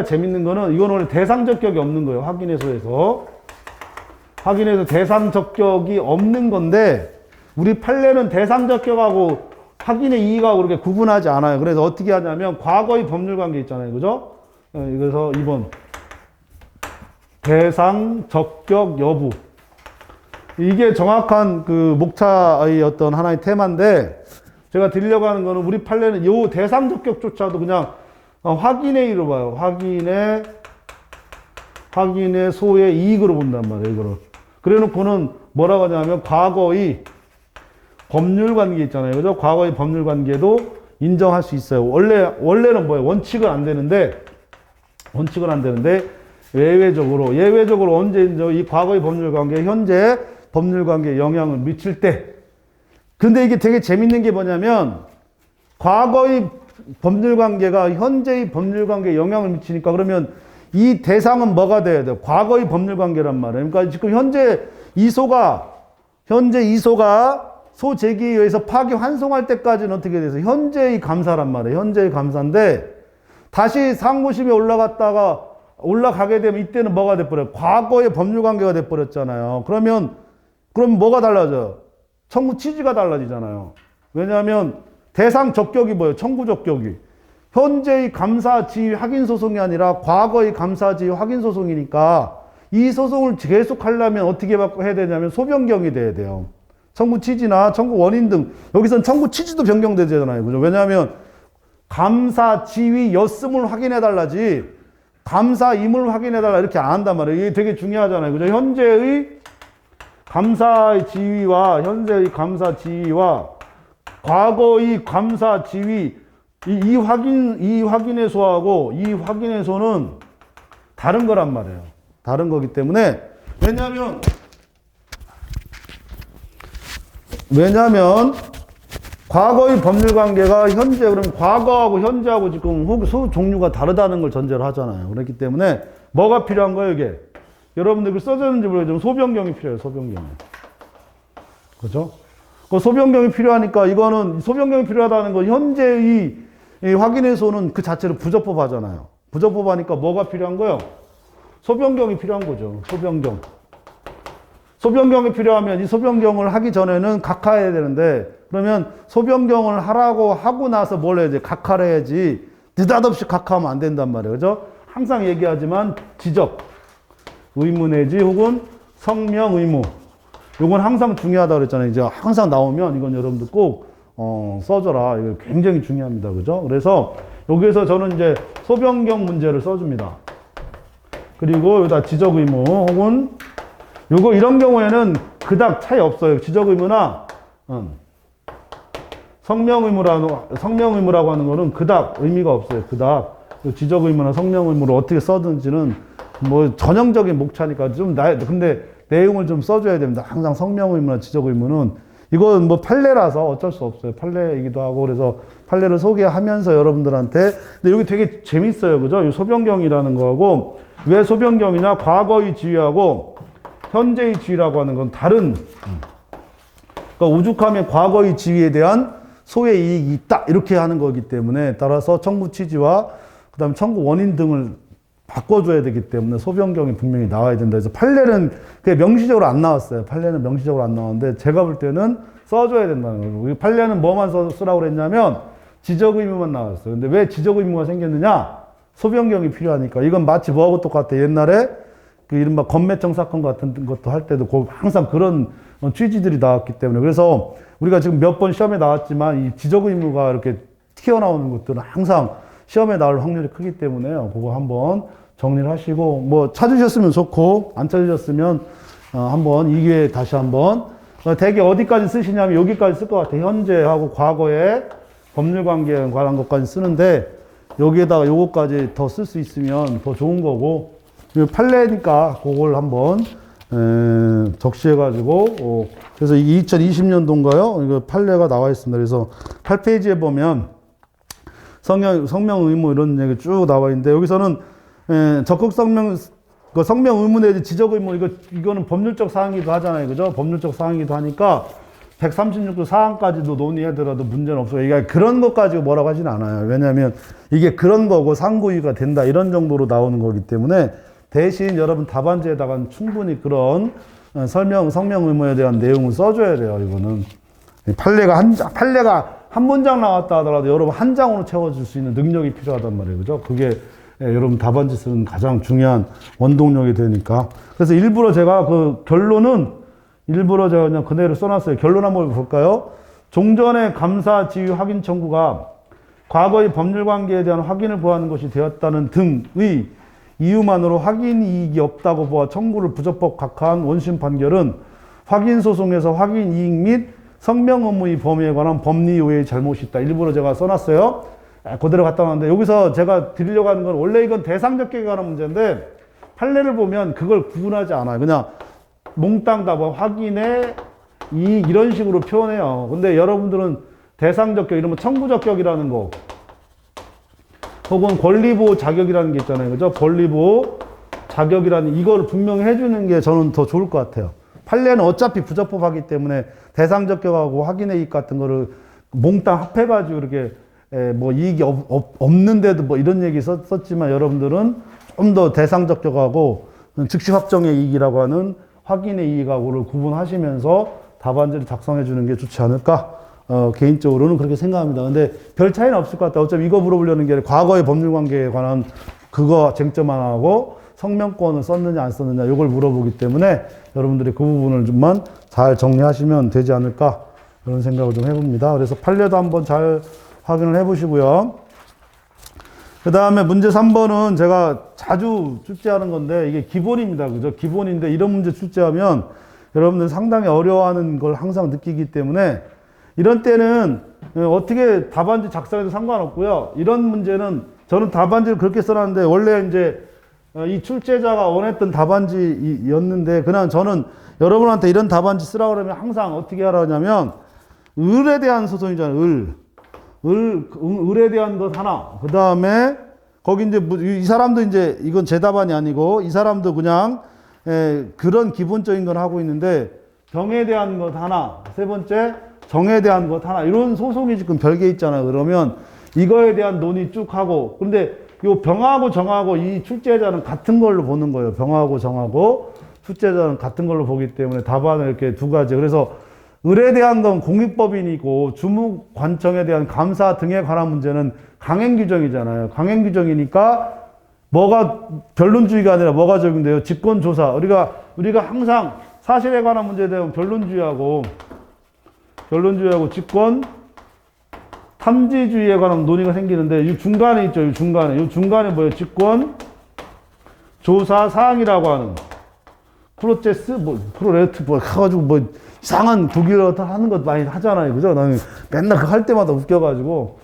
재밌는 거는 이거는 원래 대상 적격이 없는 거예요. 확인의 소에서 대상 적격이 없는 건데, 우리 판례는 대상 적격하고 확인의 이익하고 그렇게 구분하지 않아요. 그래서 어떻게 하냐면 과거의 법률 관계 있잖아요. 그죠? 그래서 2번 대상 적격 여부, 이게 정확한 목차의 어떤 하나의 테마인데, 제가 드리려고 하는 거는 우리 판례는 요 대상 적격조차도 그냥 확인의 이로 봐요. 확인의 소의 이익으로 본단 말이에요. 이거를 그래 놓고는 뭐라고 하냐면 과거의 법률 관계 있잖아요. 그죠? 과거의 법률 관계도 인정할 수 있어요. 원래는 뭐예요? 원칙은 안 되는데 예외적으로 언제 이 과거의 법률 관계, 현재 법률 관계에 영향을 미칠 때. 근데 이게 되게 재밌는 게 뭐냐면, 과거의 법률 관계가 현재의 법률 관계에 영향을 미치니까, 그러면 이 대상은 뭐가 돼야 돼요? 과거의 법률 관계란 말이에요. 그러니까 지금 현재 이소가 소 제기에 의해서 파기 환송할 때까지는 어떻게 돼서 현재의 감사란 말이에요. 현재의 감사인데, 다시 상고심에 올라가게 되면 이때는 뭐가 돼버려요? 과거의 법률관계가 돼버렸잖아요. 그럼 뭐가 달라져요? 청구 취지가 달라지잖아요. 왜냐하면 대상 적격이 뭐예요? 청구 적격이. 현재의 감사 지휘 확인 소송이 아니라 과거의 감사 지휘 확인 소송이니까 이 소송을 계속 하려면 어떻게 해야 되냐면 소변경이 돼야 돼요. 청구 취지나 청구 원인 등 여기서는 청구 취지도 변경되잖아요. 그죠? 왜냐하면 감사 지휘였음을 확인해 달라지 감사임을 확인해 달라 이렇게 안 한단 말이에요. 이게 되게 중요하잖아요. 그죠? 현재의 감사 지휘와 과거의 감사 지휘 이 확인해소하고 이 확인해소는 다른 거란 말이에요. 다른 거기 때문에 왜냐하면 과거의 법률관계가 그러면 과거하고 현재하고 지금 소 종류가 다르다는 걸 전제로 하잖아요. 그렇기 때문에 뭐가 필요한 거예요, 이게? 여러분들 그 써져 있는지 모르겠지만 소변경이 필요해요, 소변경이. 그죠? 그 소변경이 필요하니까 이거는 소변경이 필요하다는 건 현재의 확인해서는 그 자체로 부적법 하잖아요. 부적법 하니까 뭐가 필요한 거예요? 소변경이 필요한 거죠. 소변경. 소변경이 필요하면 이 소변경을 하기 전에는 각하해야 되는데 그러면 소변경을 하고 나서 뭘 해야지? 각하를 해야지. 느닷없이 각하하면 안 된단 말이에요. 그죠? 항상 얘기하지만 지적 의무 내지 혹은 성명 의무. 요건 항상 중요하다고 그랬잖아요. 이제 항상 나오면 이건 여러분들 꼭 써줘라. 이거 굉장히 중요합니다. 그죠? 그래서 여기에서 저는 이제 소변경 문제를 써줍니다. 그리고 여기다 지적 의무 혹은 요거 이런 경우에는 그닥 차이 없어요. 지적 의무나 성명 의무라고 하는 거는 그닥 의미가 없어요. 그닥 지적 의무나 성명 의무를 어떻게 써든지는 뭐 전형적인 목차니까 근데 내용을 좀 써줘야 됩니다. 항상 성명 의무나 지적 의무는 이건 뭐 판례라서 어쩔 수 없어요. 판례이기도 하고 그래서 판례를 소개하면서 여러분들한테 근데 여기 되게 재밌어요. 그죠? 이 소변경이라는 거하고 왜 소변경이냐 과거의 지위하고 현재의 지위라고 하는 건 다른 그러니까 오죽하면 과거의 지위에 대한 소의 이익이 있다 이렇게 하는 거기 때문에 따라서 청구 취지와 그 다음에 청구 원인 등을 바꿔줘야 되기 때문에 소변경이 분명히 나와야 된다. 그래서 판례는 그게 명시적으로 안 나왔어요. 판례는 명시적으로 안 나왔는데 제가 볼 때는 써줘야 된다는 거예요. 판례는 뭐만 쓰라고 그랬냐면 지적 의무만 나왔어요. 근데 왜 지적 의무가 생겼느냐? 소변경이 필요하니까. 이건 마치 뭐하고 똑같아. 옛날에 그 이른바 건매청 사건 같은 것도 할 때도 항상 그런 취지들이 나왔기 때문에. 그래서 우리가 지금 몇 번 시험에 나왔지만 이 지적 의무가 이렇게 튀어나오는 것들은 항상 시험에 나올 확률이 크기 때문에요. 그거 한번 정리를 하시고, 뭐, 찾으셨으면 좋고, 안 찾으셨으면, 한번, 이 기회에 다시 한번, 대개 어디까지 쓰시냐면 여기까지 쓸 것 같아요. 현재하고 과거의 법률 관계에 관한 것까지 쓰는데, 여기에다가 요거까지 더 쓸 수 있으면 더 좋은 거고, 판례니까 그걸 한번, 적시해가지고, 그래서 이게 2020년도인가요? 이거 판례가 나와 있습니다. 그래서 8페이지에 보면, 성명 의무 이런 얘기 쭉 나와 있는데 여기서는 적극 성명 의무 내지 지적 의무 이거는 법률적 사항이기도 하잖아요. 그죠? 법률적 사항이기도 하니까 136조 사항까지도 논의하더라도 문제는 없어요. 이게 그런 것 가지고 뭐라고 하진 않아요. 왜냐하면 이게 그런 거고 상고유의가 된다 이런 정도로 나오는 거기 때문에 대신 여러분 답안지에다가 충분히 그런 성명 의무에 대한 내용을 써줘야 돼요. 이거는 판례가 한 문장 나왔다 하더라도 여러분 한 장으로 채워줄 수 있는 능력이 필요하단 말이에요. 그죠? 그게 여러분 답안지 쓰는 가장 중요한 원동력이 되니까. 그래서 일부러 제가 그 결론은 일부러 제가 그냥 그대로 써놨어요. 결론 한번 볼까요? 종전의 감사 지휘 확인 청구가 과거의 법률 관계에 대한 확인을 보하는 것이 되었다는 등의 이유만으로 확인 이익이 없다고 보아 청구를 부적법 각하한 원심 판결은 확인 소송에서 확인 이익 및 성명 의무의 범위에 관한 법리 외의 잘못이 있다. 일부러 제가 써놨어요. 그대로 갖다 놨는데 여기서 제가 드리려고 하는 건 원래 이건 대상 적격에 관한 문제인데 판례를 보면 그걸 구분하지 않아요. 그냥 몽땅 다 뭐 확인해 이런 식으로 표현해요. 근데 여러분들은 대상 적격 이러면 청구 적격이라는 거 혹은 권리보호 자격이라는 게 있잖아요. 그죠? 권리보호 자격이라는 이걸 분명히 해주는 게 저는 더 좋을 것 같아요. 판례는 어차피 부적법하기 때문에 대상 적격하고 확인의 이익 같은 거를 몽땅 합해가지고 이렇게 뭐 이익이 없는데도 뭐 이런 얘기 썼지만 여러분들은 좀 더 대상적격하고 즉시 확정의 이익이라고 하는 확인의 이익하고를 구분하시면서 답안지를 작성해 주는 게 좋지 않을까? 개인적으로는 그렇게 생각합니다. 근데 별 차이는 없을 것 같아요. 어차피 이거 물어보려는 게 과거의 법률 관계에 관한 그거 쟁점 안 하고 성명권을 썼느냐 안 썼느냐 이걸 물어보기 때문에 여러분들이 그 부분을 좀만 잘 정리하시면 되지 않을까 그런 생각을 좀 해봅니다. 그래서 판례도 한번 잘 확인을 해보시고요. 그 다음에 문제 3번은 제가 자주 출제하는 건데 이게 기본입니다. 그죠? 기본인데 이런 문제 출제하면 여러분들 상당히 어려워하는 걸 항상 느끼기 때문에 이런 때는 어떻게 답안지 작성해도 상관없고요. 이런 문제는 저는 답안지를 그렇게 써놨는데 원래 이제 이 출제자가 원했던 답안지였는데 그냥 저는 여러분한테 이런 답안지 쓰라고 그러면 항상 어떻게 하라냐면 을에 대한 소송이잖아요. 을에 대한 것 하나. 그 다음에 거기 이제 이 사람도 이제 이건 제 답안이 아니고 이 사람도 그냥 그런 기본적인 건 하고 있는데 병에 대한 것 하나. 세 번째 정에 대한 것 하나. 이런 소송이 지금 별개 있잖아요. 그러면 이거에 대한 논의 쭉 하고 그런데 요 병하고 정하고 이 출제자는 같은 걸로 보는 거예요. 병하고 정하고 출제자는 같은 걸로 보기 때문에 답안을 이렇게 두 가지. 그래서 을에 대한 건 공익법인이고 주무관청에 대한 감사 등에 관한 문제는 강행규정이잖아요. 강행규정이니까 뭐가 변론주의가 아니라 뭐가 적용돼요? 직권조사. 우리가 항상 사실에 관한 문제에 대한 변론주의하고 직권 탐지주의에 관한 논의가 생기는데 이 중간에 있죠. 이 중간에 뭐예요? 직권 조사 사항이라고 하는 프로세스 프로레트 해가지고 이상한 독일어 하는 것 많이 하잖아요. 그죠? 나는 맨날 그거 할 때마다 웃겨가지고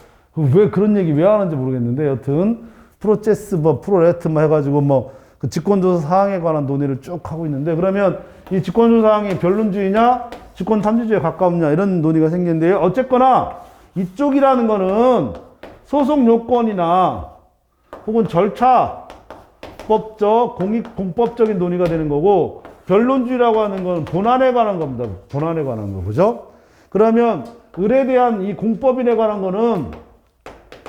왜 그런 얘기 왜 하는지 모르겠는데 여튼 프로세스 프로레트 해가지고 그 직권조사 사항에 관한 논의를 쭉 하고 있는데 그러면 이 직권조사 사항이 변론주의냐 직권 탐지주의에 가깝냐 이런 논의가 생기는데요. 어쨌거나 이쪽이라는 거는 소송 요건이나 혹은 절차법적 공법적인 논의가 되는 거고 변론주의라고 하는 건 본안에 관한 겁니다. 본안에 관한 거. 그죠? 그러면 을에 대한 이 공법인에 관한 거는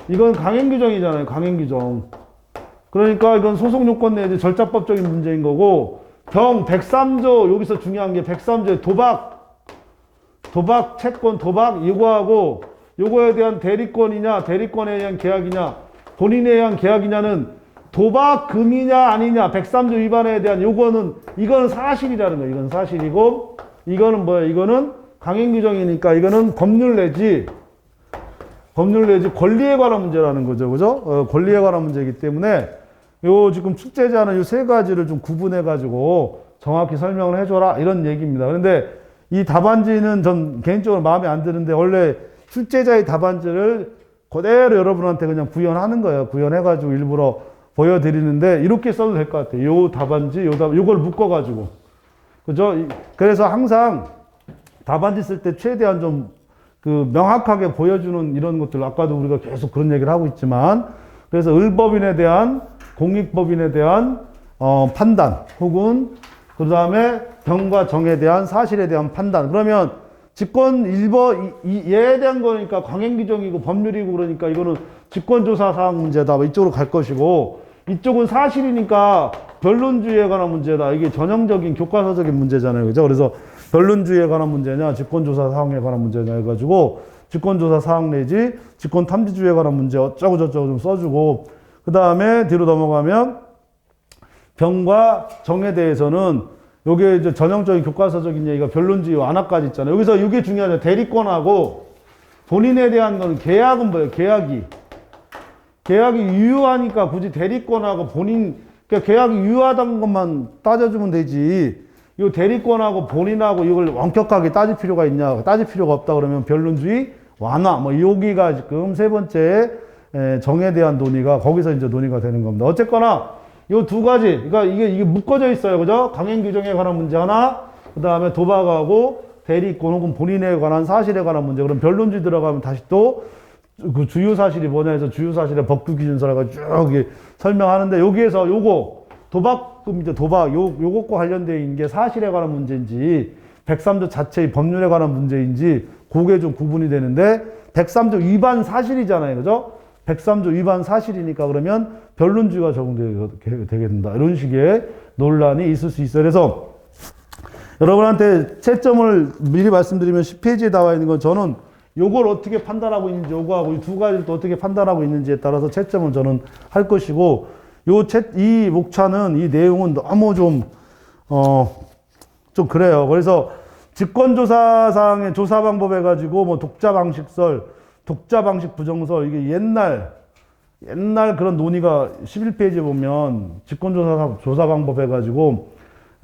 이건 강행규정이잖아요. 강행규정. 그러니까 이건 소송 요건 내지 절차법적인 문제인 거고 병 103조 여기서 중요한 게 103조의 도박 채권 도박 이거하고 요거에 대한 대리권에 의한 계약이냐 본인에 의한 계약이냐는 도박금이냐 아니냐 103조 위반에 대한 이거는 사실이라는 거예요. 이건 사실이고 이거는 뭐예요? 이거는 강행규정이니까 이거는 법률 내지 권리에 관한 문제라는 거죠. 그죠? 권리에 관한 문제이기 때문에 요 지금 출제자는 요 세 가지를 좀 구분해 가지고 정확히 설명을 해줘라 이런 얘기입니다. 그런데 이 답안지는 전 개인적으로 마음에 안 드는데 원래 출제자의 답안지를 그대로 여러분한테 그냥 구현하는 거예요. 구현해가지고 일부러 보여드리는데 이렇게 써도 될 것 같아요. 요 답안지, 요걸 묶어가지고. 그죠? 그래서 항상 답안지 쓸 때 최대한 좀 명확하게 보여주는 이런 것들, 아까도 우리가 계속 그런 얘기를 하고 있지만, 그래서 을법인에 대한, 공익법인에 대한, 판단, 혹은 그 다음에 병과 정에 대한 사실에 대한 판단. 그러면 직권 1번, 얘에 대한 거니까 강행규정이고 법률이고 그러니까 이거는 직권조사 사항 문제다. 이쪽으로 갈 것이고, 이쪽은 사실이니까 변론주의에 관한 문제다. 이게 전형적인 교과서적인 문제잖아요. 그죠? 그래서 변론주의에 관한 문제냐, 직권조사 사항에 관한 문제냐 해가지고, 직권조사 사항 내지, 직권탐지주의에 관한 문제 어쩌고저쩌고 좀 써주고, 그 다음에 뒤로 넘어가면, 병과 정에 대해서는, 요게 이제 전형적인 교과서적인 얘기가 변론주의 완화까지 있잖아요. 여기서 이게 중요하죠. 대리권하고, 본인에 대한 건 계약은 뭐예요? 계약이 유효하니까 굳이 대리권하고 그러니까 계약이 유효하다는 것만 따져주면 되지. 이 대리권하고 본인하고 이걸 엄격하게 따질 필요가 있냐? 따질 필요가 없다 그러면 변론주의 완화. 여기가 지금 세 번째 정에 대한 논의가 거기서 이제 논의가 되는 겁니다. 어쨌거나 이 두 가지, 그러니까 이게 묶어져 있어요, 그죠? 강행규정에 관한 문제 하나, 그 다음에 도박하고 대리권 혹은 본인에 관한 사실에 관한 문제. 그럼 변론주의 들어가면 다시 또 그 주요 사실이 뭐냐 해서 주요 사실의 법규 기준서라고 쭉 설명하는데 여기에서 요거 도박금이죠. 요것과 관련되어 있는 게 사실에 관한 문제인지 103조 자체의 법률에 관한 문제인지 그게 좀 구분이 되는데 103조 위반 사실이잖아요. 그죠? 103조 위반 사실이니까 그러면 변론주의가 적용되게 된다. 이런 식의 논란이 있을 수 있어요. 그래서 여러분한테 채점을 미리 말씀드리면 10페이지에 나와 있는 건 저는 요걸 어떻게 판단하고 있는지, 요거하고 이 두 가지를 또 어떻게 판단하고 있는지에 따라서 채점을 저는 할 것이고, 이 목차는, 이 내용은 너무 좀 그래요. 그래서 직권조사상의 조사 방법 해가지고 뭐 독자 방식설, 독자 방식 부정설, 이게 옛날 그런 논의가 11페이지에 보면 조사 방법 해가지고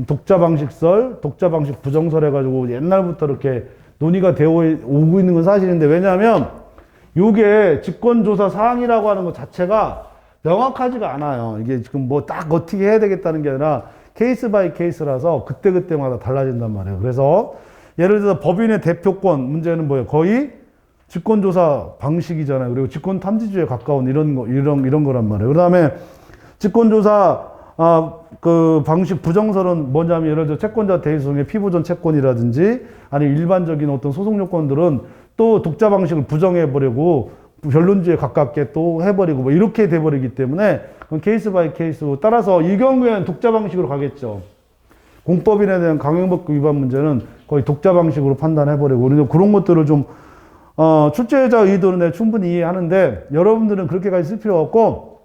독자 방식설, 독자 방식 부정설 해가지고 옛날부터 이렇게 논의가 되어 오고 있는 건 사실인데, 왜냐하면 이게 직권조사 사항이라고 하는 것 자체가 명확하지가 않아요. 이게 지금 뭐 딱 어떻게 해야 되겠다는 게 아니라 케이스 바이 케이스라서 그때그때마다 달라진단 말이에요. 그래서 예를 들어서 법인의 대표권 문제는 뭐예요? 거의 직권조사 방식이잖아요. 그리고 직권탐지주에 가까운 이런 거란 말이에요. 그 다음에 직권조사 그 방식 부정설은 뭐냐면, 예를 들어 채권자 대리소송의 피보전 채권이라든지 아니면 일반적인 어떤 소송 요건들은 또 독자 방식을 부정해버리고 변론주의에 가깝게 또 해버리고 뭐 이렇게 돼버리기 때문에 그건 케이스 바이 케이스로, 따라서 이 경우에는 독자 방식으로 가겠죠. 공법인에 대한 강행법규 위반 문제는 거의 독자 방식으로 판단해버리고, 그래서 그런 것들을 좀 출제자 의도는 충분히 이해하는데, 여러분들은 그렇게까지 쓸 필요가 없고,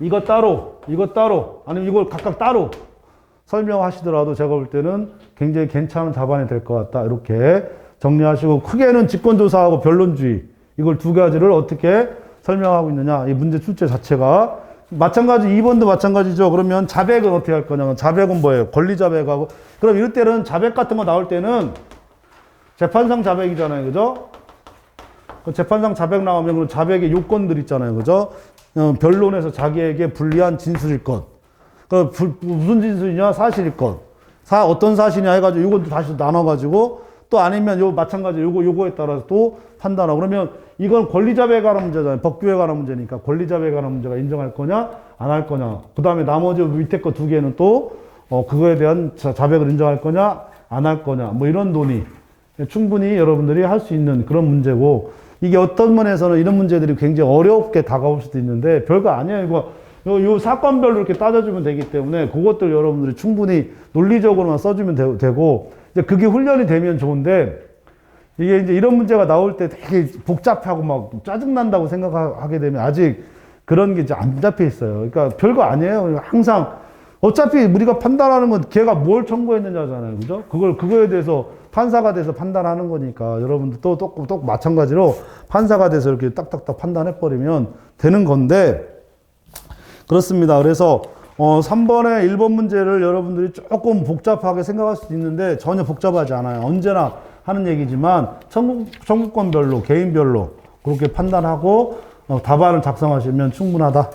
이거 따로, 아니면 이걸 각각 따로 설명하시더라도 제가 볼 때는 굉장히 괜찮은 답안이 될 것 같다. 이렇게 정리하시고, 크게는 직권조사하고 변론주의, 이걸 두 가지를 어떻게 설명하고 있느냐. 이 문제 출제 자체가. 마찬가지, 2번도 마찬가지죠. 그러면 자백은 어떻게 할 거냐. 자백은 뭐예요? 권리자백하고. 그럼 이럴 때는 자백 같은 거 나올 때는 재판상 자백이잖아요. 그죠? 재판상 자백 나오면 그 자백의 요건들 있잖아요. 그죠? 변론에서 자기에게 불리한 진술일 것. 무슨 진술이냐? 사실일 것. 어떤 사실이냐 해가지고 이것도 다시 나눠가지고, 또 아니면 마찬가지 요거에 따라서 또 판단하고. 그러면 이건 권리자백에 관한 문제잖아요. 법규에 관한 문제니까 권리자백에 관한 문제가 인정할 거냐 안 할 거냐. 그 다음에 나머지 밑에 거 두 개는 또 그거에 대한 자백을 인정할 거냐 안 할 거냐, 뭐 이런 논의 충분히 여러분들이 할 수 있는 그런 문제고, 이게 어떤 면에서는 이런 문제들이 굉장히 어렵게 다가올 수도 있는데 별거 아니에요. 이거 요 사건별로 이렇게 따져주면 되기 때문에 그것들 여러분들이 충분히 논리적으로만 써주면 되고, 이제 그게 훈련이 되면 좋은데, 이게 이제 이런 문제가 나올 때 되게 복잡하고 막 짜증난다고 생각하게 되면 아직 그런 게 이제 안 잡혀 있어요. 그러니까 별거 아니에요. 항상 어차피 우리가 판단하는 건 걔가 뭘 청구했느냐잖아요. 그죠? 그거에 대해서 판사가 돼서 판단하는 거니까, 여러분들 또 마찬가지로 판사가 돼서 이렇게 딱딱딱 판단해버리면 되는 건데, 그렇습니다. 그래서 3번의 1번 문제를 여러분들이 조금 복잡하게 생각할 수도 있는데 전혀 복잡하지 않아요. 언제나 하는 얘기지만 청구권별로, 개인별로 그렇게 판단하고 답안을 작성하시면 충분하다.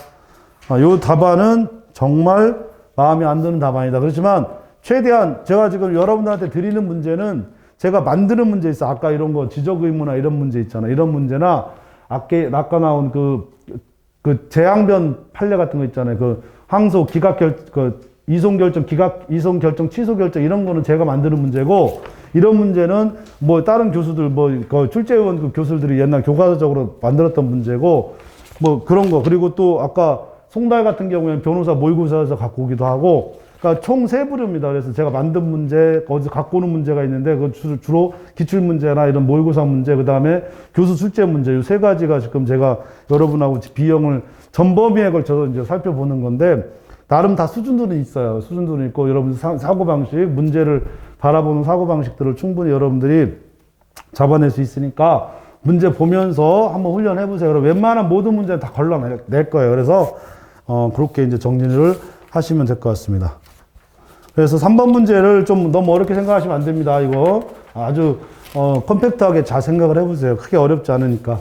이 답안은 정말 마음에 안 드는 답안이다. 그렇지만 최대한 제가 지금 여러분들한테 드리는 문제는 제가 만드는 문제 있어. 아까 이런 거 지적의무나 이런 문제 있잖아. 이런 문제나 아까 나온 그 재항변 판례 같은 거 있잖아요. 그 항소 이송 결정 취소 결정 이런 거는 제가 만드는 문제고, 이런 문제는 뭐 다른 교수들 그 출제위원 그 교수들이 옛날 교과서적으로 만들었던 문제고, 뭐 그런 거. 그리고 또 아까 송달 같은 경우에는 변호사 모의고사에서 갖고 오기도 하고, 그러니까 총 세 부류입니다. 그래서 제가 만든 문제, 어디서 갖고 오는 문제가 있는데, 그 주로 기출 문제나 이런 모의고사 문제, 그 다음에 교수 출제 문제, 이 세 가지가 지금 제가 여러분하고 비용을 전범위에 걸쳐서 이제 살펴보는 건데, 나름 다 수준들은 있어요. 수준들은 있고, 여러분 사고방식, 문제를 바라보는 사고방식들을 충분히 여러분들이 잡아낼 수 있으니까 문제 보면서 한번 훈련해보세요. 그럼 웬만한 모든 문제는 다 걸러낼 거예요. 그래서 그렇게 이제 정리를 하시면 될 것 같습니다. 그래서 3번 문제를 좀 너무 어렵게 생각하시면 안 됩니다. 이거 아주 컴팩트하게 잘 생각을 해보세요. 크게 어렵지 않으니까.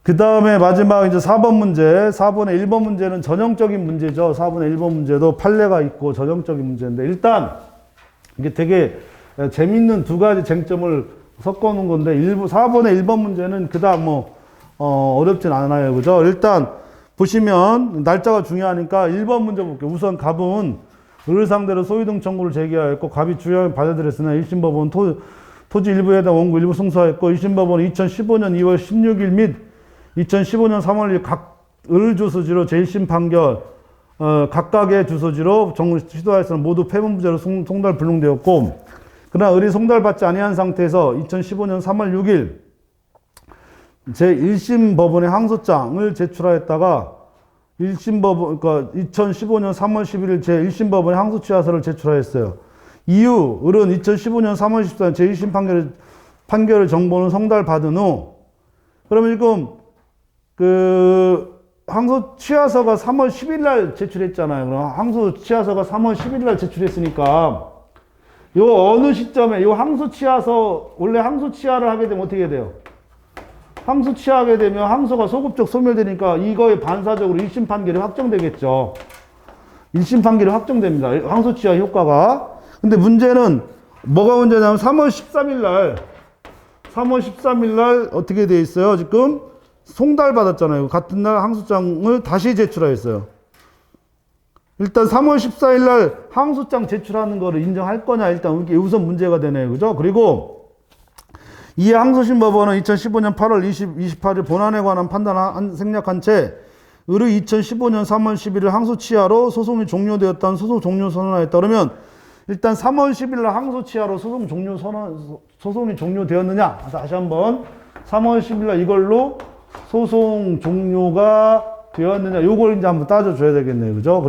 그 다음에 마지막 이제 4번 문제, 4번의 1번 문제는 전형적인 문제죠. 4번의 1번 문제도 판례가 있고 전형적인 문제인데, 일단 이게 되게 재밌는 두 가지 쟁점을 섞어 놓은 건데, 4번의 1번 문제는 그다음 어렵진 않아요. 그죠? 일단 보시면 날짜가 중요하니까 1번 문제 볼게요. 우선 갑은 을 상대로 소유등 청구를 제기하였고, 갑이 주형을 받아들였으나 1심 법원 토지 일부에 해당 원고 일부 승소하였고 1심 법원은 2015년 2월 16일 및 2015년 3월 1일 각을 주소지로 제1심 판결 각각의 주소지로 시도하였으나 모두 패문부재로 송달 불능되었고 그러나 을이 송달받지 아니한 상태에서 2015년 3월 6일 제1심 법원에 항소장을 제출하였다가 1심 법원, 그러니까 2015년 3월 11일 제1심 법원에 항소 취하서를 제출하였어요. 이후 을은 2015년 3월 14일 제1심 판결의 정보는 송달받은 후 그러면 지금 그 항소 취하서가 3월 10일 날 제출했잖아요. 그럼 항소 취하서가 3월 10일 날 제출했으니까 요 어느 시점에 요 항소 취하서 원래 항소 취하를 하게 되면 어떻게 돼요? 항소 취하게 되면 항소가 소급적 소멸되니까 이거에 반사적으로 1심 판결이 확정되겠죠. 1심 판결이 확정됩니다. 항소 취하 효과가. 근데 문제는 뭐가 문제냐면 3월 13일 날 어떻게 돼 있어요? 지금 송달받았잖아요. 같은 날 항소장을 다시 제출하였어요. 일단 3월 14일 날 항소장 제출하는 거를 인정할 거냐 일단 이게 우선 문제가 되네요. 그죠? 그리고 이에 항소심 법원은 2015년 8월 28일 본안에 관한 판단 생략한 채 을의 2015년 3월 11일 항소 취하로 소송이 종료되었다는 소송 종료 선언하였다. 그러면 일단 3월 10일 날 항소 취하로 소송이 종료되었느냐? 다시 한번 3월 10일 날 이걸로 소송 종료가 되었느냐? 요걸 이제 한번 따져줘야 되겠네요. 그죠?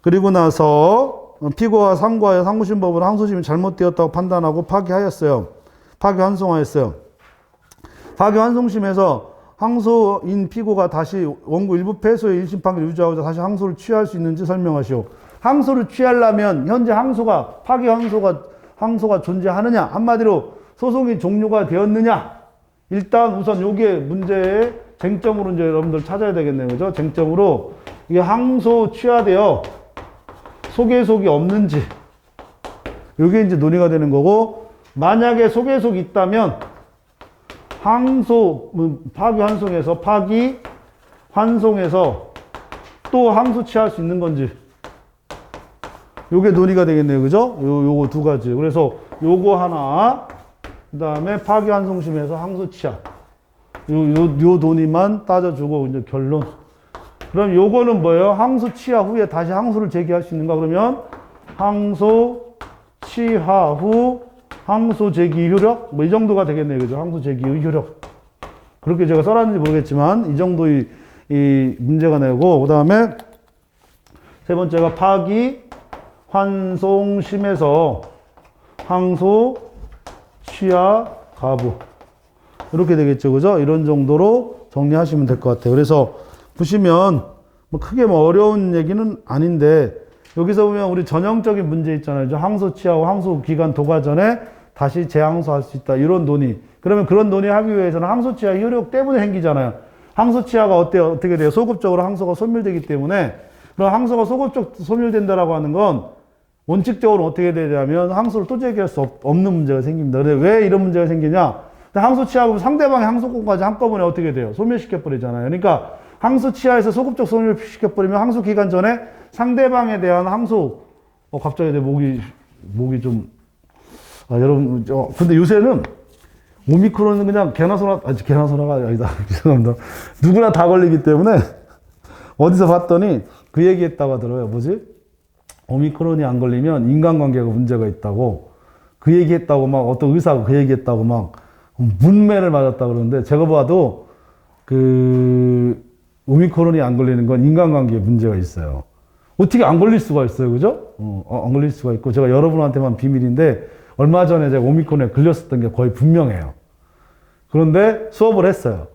그리고 나서 피고와 상고하여 상고심 법원 항소심이 잘못되었다고 판단하고 파기환송하였어요. 파기환송심에서 항소인 피고가 다시 원고 일부 패소의 1심 판결 유지하고자 다시 항소를 취할 수 있는지 설명하시오. 항소를 취하려면 현재 항소가 존재하느냐? 한마디로 소송이 종료가 되었느냐? 일단 우선 요게 문제의 쟁점으로 이제 여러분들 찾아야 되겠네요. 그죠? 쟁점으로 이게 항소 취하되어 소개속이 없는지 요게 이제 논의가 되는 거고 만약에 소개속이 있다면 파기환송에서 또 항소 취할 수 있는 건지 요게 논의가 되겠네요. 그죠? 요거 두 가지. 그래서 요거 하나 그 다음에 파기환송심에서 항소 취하 요 논의만 따져주고 이제 결론. 그럼 요거는 뭐예요? 항소 취하 후에 다시 항소를 제기할 수 있는가? 그러면 항소 취하 후 항소 제기 효력? 뭐 이 정도가 되겠네요. 그죠? 항소 제기의 효력. 그렇게 제가 써놨는지 모르겠지만 이 정도의 이 문제가 되고, 그 다음에 세 번째가 파기환송심에서 항소 취하 가부. 이렇게 되겠죠. 그죠? 이런 정도로 정리하시면 될 것 같아요. 그래서 보시면 뭐 크게 뭐 어려운 얘기는 아닌데 여기서 보면 우리 전형적인 문제 있잖아요. 항소 취하고 항소 기간 도과 전에 다시 재항소할 수 있다. 이런 논의. 그러면 그런 논의하기 위해서는 항소 취하 효력 때문에 생기잖아요. 항소 취하가 어떻게 돼요? 소급적으로 항소가 소멸되기 때문에. 그럼 항소가 소급적 소멸된다라고 하는 건 원칙적으로 어떻게 되냐면 항소를 또 제기할 수 없는 문제가 생깁니다. 근데 왜 이런 문제가 생기냐? 항소 취하고 상대방의 항소권까지 한꺼번에 어떻게 돼요? 소멸시켜버리잖아요. 그러니까 항소 취하에서 소급적 소멸시켜버리면 항소 기간 전에 상대방에 대한 항소, 갑자기 내 목이 좀, 여러분, 근데 요새는 오미크론은 그냥 개나소나가 아니다. 죄송합니다. 누구나 다 걸리기 때문에 어디서 봤더니 그 얘기 했다고 하더라고요. 뭐지? 오미크론이 안 걸리면 인간관계가 문제가 있다고 그 얘기 했다고 막 어떤 의사가 그 얘기 했다고 막 문매를 맞았다 그러는데 제가 봐도 그 오미크론이 안 걸리는 건 인간관계에 문제가 있어요. 어떻게 안 걸릴 수가 있어요. 그죠? 안 걸릴 수가 있고 제가 여러분한테만 비밀인데 얼마 전에 제가 오미크론에 걸렸었던 게 거의 분명해요. 그런데 수업을 했어요.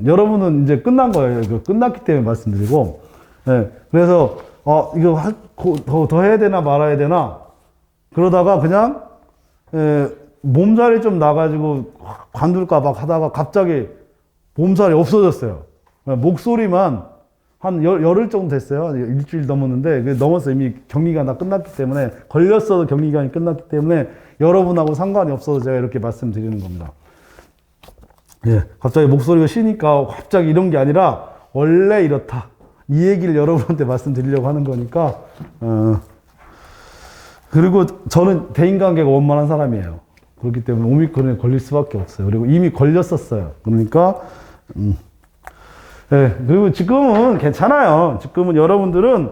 여러분은 이제 끝난 거예요. 끝났기 때문에 말씀드리고. 네. 그래서 이거 더 해야 되나 말아야 되나 그러다가 그냥 몸살이 좀 나가지고 관둘까 막 하다가 갑자기 몸살이 없어졌어요. 목소리만 한 열흘 정도 됐어요. 일주일 넘었는데 넘어서 이미 격리가 다 끝났기 때문에 걸렸어도 격리기간이 끝났기 때문에 여러분하고 상관이 없어서 제가 이렇게 말씀드리는 겁니다. 예, 갑자기 목소리가 쉬니까 갑자기 이런 게 아니라 원래 이렇다. 이 얘기를 여러분한테 말씀드리려고 하는 거니까. 그리고 저는 대인관계가 원만한 사람이에요. 그렇기 때문에 오미크론에 걸릴 수밖에 없어요. 그리고 이미 걸렸었어요. 그러니까 네, 그리고 지금은 괜찮아요. 지금은 여러분들은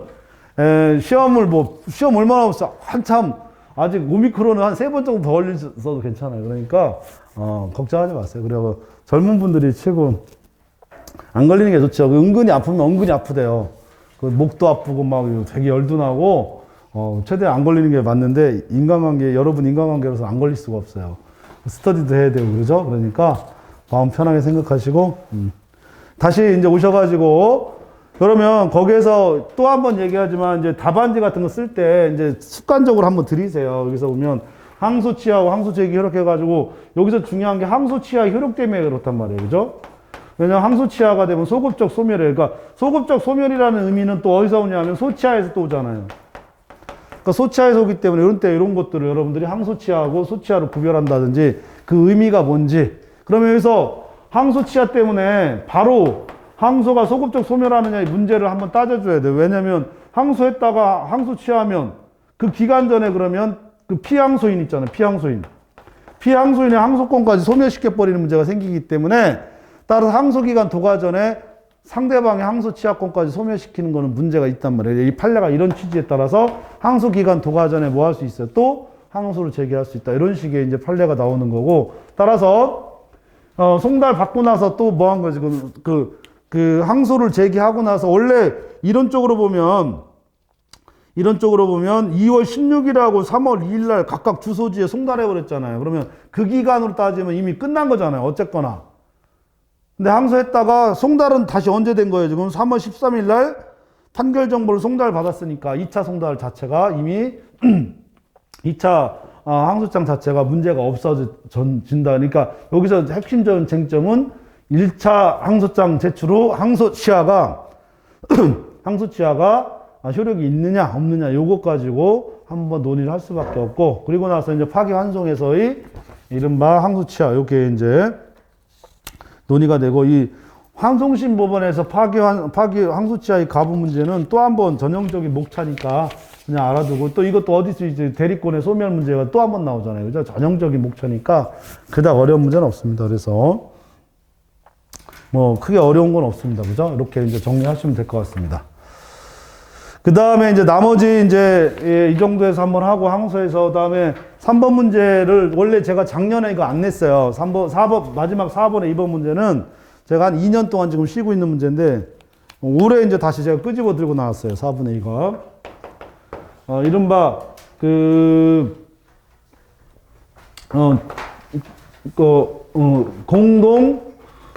시험 얼마나 없어 한참 아직 오미크론은 한 3번 정도 더 걸렸어도 괜찮아요. 그러니까 걱정하지 마세요. 그리고 젊은 분들이 최고 안 걸리는 게 좋죠. 은근히 아프면 은근히 아프대요. 그 목도 아프고 막 되게 열도 나고 최대한 안 걸리는 게 맞는데 여러분 인간관계로서 안 걸릴 수가 없어요. 스터디도 해야 되고 그러죠. 그러니까 마음 편하게 생각하시고 다시 이제 오셔가지고 그러면 거기에서 또 한 번 얘기하지만 이제 답안지 같은 거 쓸 때 이제 습관적으로 한번 들이세요. 여기서 보면 항소치하고 항소제기 효력해가지고 여기서 중요한 게 항소치하 효력 때문에 그렇단 말이에요. 그죠? 왜냐면 항소치하가 되면 소급적 소멸이에요. 그러니까 소급적 소멸이라는 의미는 또 어디서 오냐면 소치하에서 또 오잖아요. 그러니까 소치하에서 오기 때문에 이런 때 이런 것들을 여러분들이 항소치하고 소치하로 구별한다든지 그 의미가 뭔지 그러면 여기서 항소치하 때문에 바로 항소가 소급적 소멸하느냐의 문제를 한번 따져줘야 돼요. 왜냐면 항소했다가 항소치하면 그 기간 전에 그러면 그 피항소인 있잖아요. 피항소인의 항소권까지 소멸시켜버리는 문제가 생기기 때문에 따라서 항소기간 도과 전에 상대방의 항소치하권까지 소멸시키는 거는 문제가 있단 말이에요. 이 판례가 이런 취지에 따라서 항소기간 도과 전에 뭐 할 수 있어요? 또 항소를 제기할 수 있다. 이런 식의 이제 판례가 나오는 거고 따라서 송달 받고 나서 또 뭐 한 거지? 그 항소를 제기하고 나서 원래 이론적으로 보면 2월 16일하고 3월 2일 날 각각 주소지에 송달해 버렸잖아요. 그러면 그 기간으로 따지면 이미 끝난 거잖아요. 어쨌거나. 근데 항소했다가 송달은 다시 언제 된 거예요? 지금 3월 13일 날 판결 정보를 송달 받았으니까 2차 송달 자체가 이미 2차 항소장 자체가 문제가 없어진다. 그러니까 여기서 핵심적인 쟁점은 1차 항소장 제출 후 항소치하가 효력이 있느냐 없느냐 요것 가지고 한번 논의를 할 수밖에 없고 그리고 나서 이제 파기환송에서의 이른바 항소치하 요게 이제 논의가 되고 이 환송심 법원에서 항소치하의 가부 문제는 또 한 번 전형적인 목차니까 그냥 알아두고 또 이것도 어디서 이제 대리권의 소멸 문제가 또 한 번 나오잖아요. 그죠? 전형적인 목차니까 그닥 어려운 문제는 없습니다. 그래서 뭐 크게 어려운 건 없습니다. 그죠? 이렇게 이제 정리하시면 될 것 같습니다. 그 다음에 이제 나머지 이제 이 정도에서 한번 하고 항소해서 그다음에 3번 문제를 원래 제가 작년에 이거 안 냈어요. 4번 마지막 4번의 2번 문제는 제가 한 2년 동안 지금 쉬고 있는 문제인데 올해 이제 다시 제가 끄집어 들고 나왔어요. 4분의 2가 이른바 공동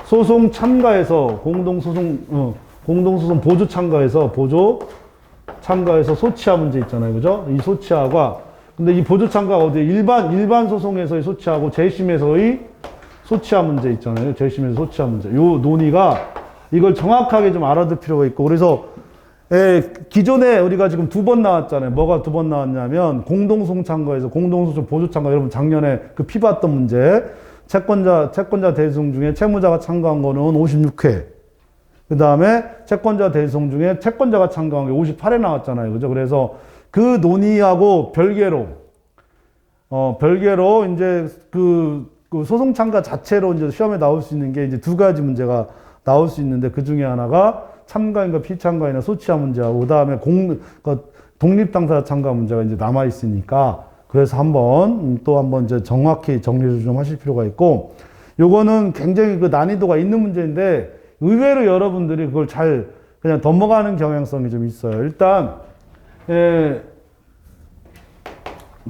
소송 참가해서 공동소송 보조 참가해서 소치하 문제 있잖아요. 그죠? 이 소치하가 근데 이 보조 참가가 어디 일반 소송에서의 소치하고 재심에서의 소치하 문제 있잖아요. 재심에서 소치하 문제. 요 논의가 이걸 정확하게 좀 알아둘 필요가 있고 그래서 기존에 우리가 지금 2번 나왔잖아요. 뭐가 2번 나왔냐면 공동소송 참가에서 공동소송 보조 참가 여러분 작년에 그 피 봤던 문제 채권자 대리소송 중에 채무자가 참가한 거는 56회. 그 다음에 채권자 대리소송 중에 채권자가 참가한 게 58회 나왔잖아요. 그죠? 그래서 그 논의하고 별개로 이제 그 소송 참가 자체로 이제 시험에 나올 수 있는 게 이제 2가지 문제가 나올 수 있는데 그 중에 하나가 참가인과 피참가인의 소치하 문제하고 그 다음에 독립당사자 참가 문제가 이제 남아 있으니까 그래서 또 한번 이제 정확히 정리를 좀 하실 필요가 있고 요거는 굉장히 그 난이도가 있는 문제인데 의외로 여러분들이 그걸 잘 그냥 넘어가는 경향성이 좀 있어요. 일단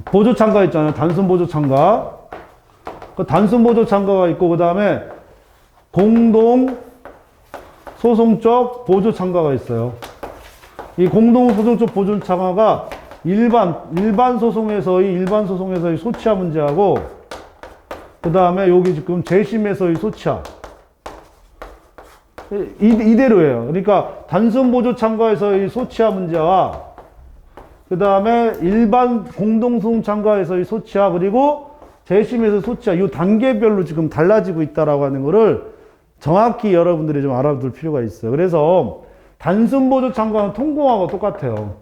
보조 참가 있잖아요. 단순 보조 참가. 그 단순 보조 참가가 있고 그 다음에 공동 소송적 보조 참가가 있어요. 이 공동 소송적 보조 참가가 일반 소송에서의 소치하 문제하고 그 다음에 여기 지금 재심에서의 소치하 이대로예요. 그러니까 단순 보조 참가에서의 소치하 문제와 그 다음에 일반 공동소송 참가에서의 소치하 그리고 재심에서 소치하 이 단계별로 지금 달라지고 있다라고 하는 거를 정확히 여러분들이 좀 알아둘 필요가 있어요. 그래서 단순 보조 참가는 통공하고 똑같아요.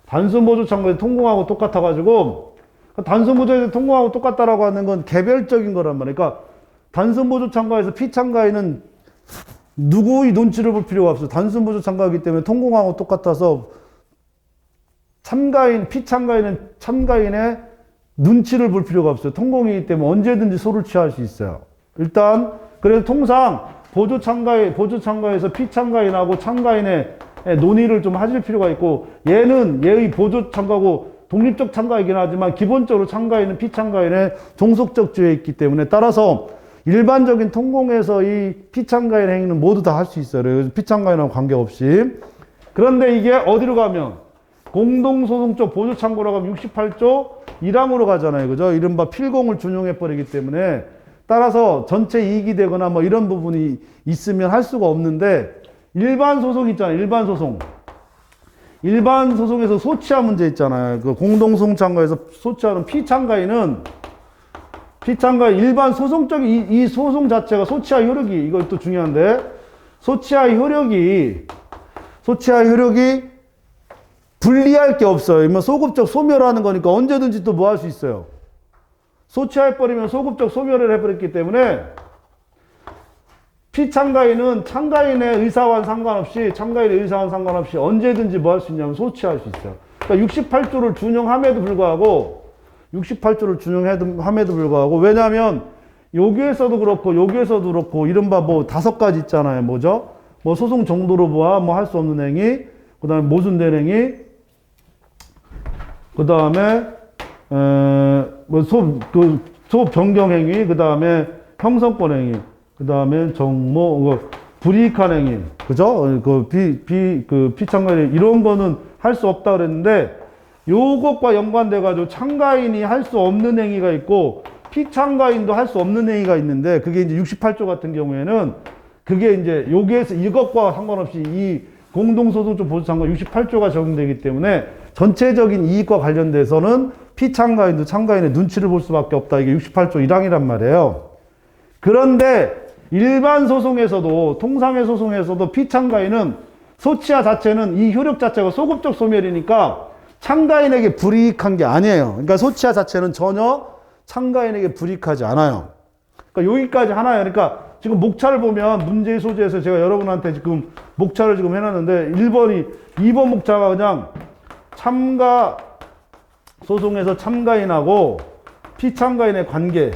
단순 보조 참가는 통공하고 똑같아가지고 단순보조에서 통공하고 똑같다라고 하는 건 개별적인 거란 말이에요. 그러니까 단순보조 참가에서 피참가인은 누구의 눈치를 볼 필요가 없어요. 단순보조 참가이기 때문에 통공하고 똑같아서 피참가인은 참가인의 눈치를 볼 필요가 없어요. 통공이기 때문에 언제든지 소를 취할 수 있어요. 일단 그래서 통상 보조 참가에서 피참가인하고 참가인의 논의를 좀 하실 필요가 있고, 얘의 보조 참가고 독립적 참가이긴 하지만 기본적으로 참가인은 피참가인의 종속적 주에 있기 때문에, 따라서 일반적인 통공에서 이 피참가인 행위는 모두 다 할 수 있어요. 그래서 피참가인하고 관계없이. 그런데 이게 어디로 가면 공동소송적 보조 참고라고 하면 68조 1항으로 가잖아요. 그죠? 이른바 필공을 준용해 버리기 때문에, 따라서 전체 이익이 되거나 뭐 이런 부분이 있으면 할 수가 없는데, 일반 소송 있잖아요. 일반 소송. 일반 소송에서 소치하 문제 있잖아요. 그 공동소송 참가에서 소치하는 피참가인은 일반 소송적인 이 소송 자체가 소치하 효력이, 이것도 중요한데, 소치하 효력이 분리할 게 없어요. 소급적 소멸하는 거니까 언제든지 또 뭐 할 수 있어요. 소치해버리면 소급적 소멸을 해버렸기 때문에 피참가인은 참가인의 의사와는 상관없이 언제든지 뭐 할 수 있냐면 소치할 수 있어요. 그러니까 68조를 준용함에도 불구하고 왜냐하면 여기에서도 그렇고 이른바 뭐 5가지 있잖아요. 뭐죠? 뭐 소송 정도로 보아 뭐 할 수 없는 행위, 그 다음에 모순된 행위, 그 다음에 소 변경 행위, 그 다음에 형성권 행위, 그 다음에 불이익한 행위, 그죠? 피참가인 이런 거는 할 수 없다 그랬는데, 요것과 연관돼가지고 참가인이 할 수 없는 행위가 있고, 피참가인도 할 수 없는 행위가 있는데, 그게 이제 68조 같은 경우에는, 그게 이제 여기에서 이것과 상관없이 이 공동소송적 보조참가 68조가 적용되기 때문에, 전체적인 이익과 관련돼서는 피참가인도 참가인의 눈치를 볼 수밖에 없다. 이게 68조 1항이란 말이에요. 그런데 일반 소송에서도, 통상의 소송에서도 피참가인은 소치하 자체는 이 효력 자체가 소급적 소멸이니까 참가인에게 불이익한 게 아니에요. 그러니까 소치하 자체는 전혀 참가인에게 불이익하지 않아요. 그러니까 여기까지 하나예요. 그러니까 지금 목차를 보면 문제의 소지에서 제가 여러분한테 지금 목차를 지금 해놨는데 2번 목차가 그냥 참가 소송에서 참가인하고 피참가인의 관계,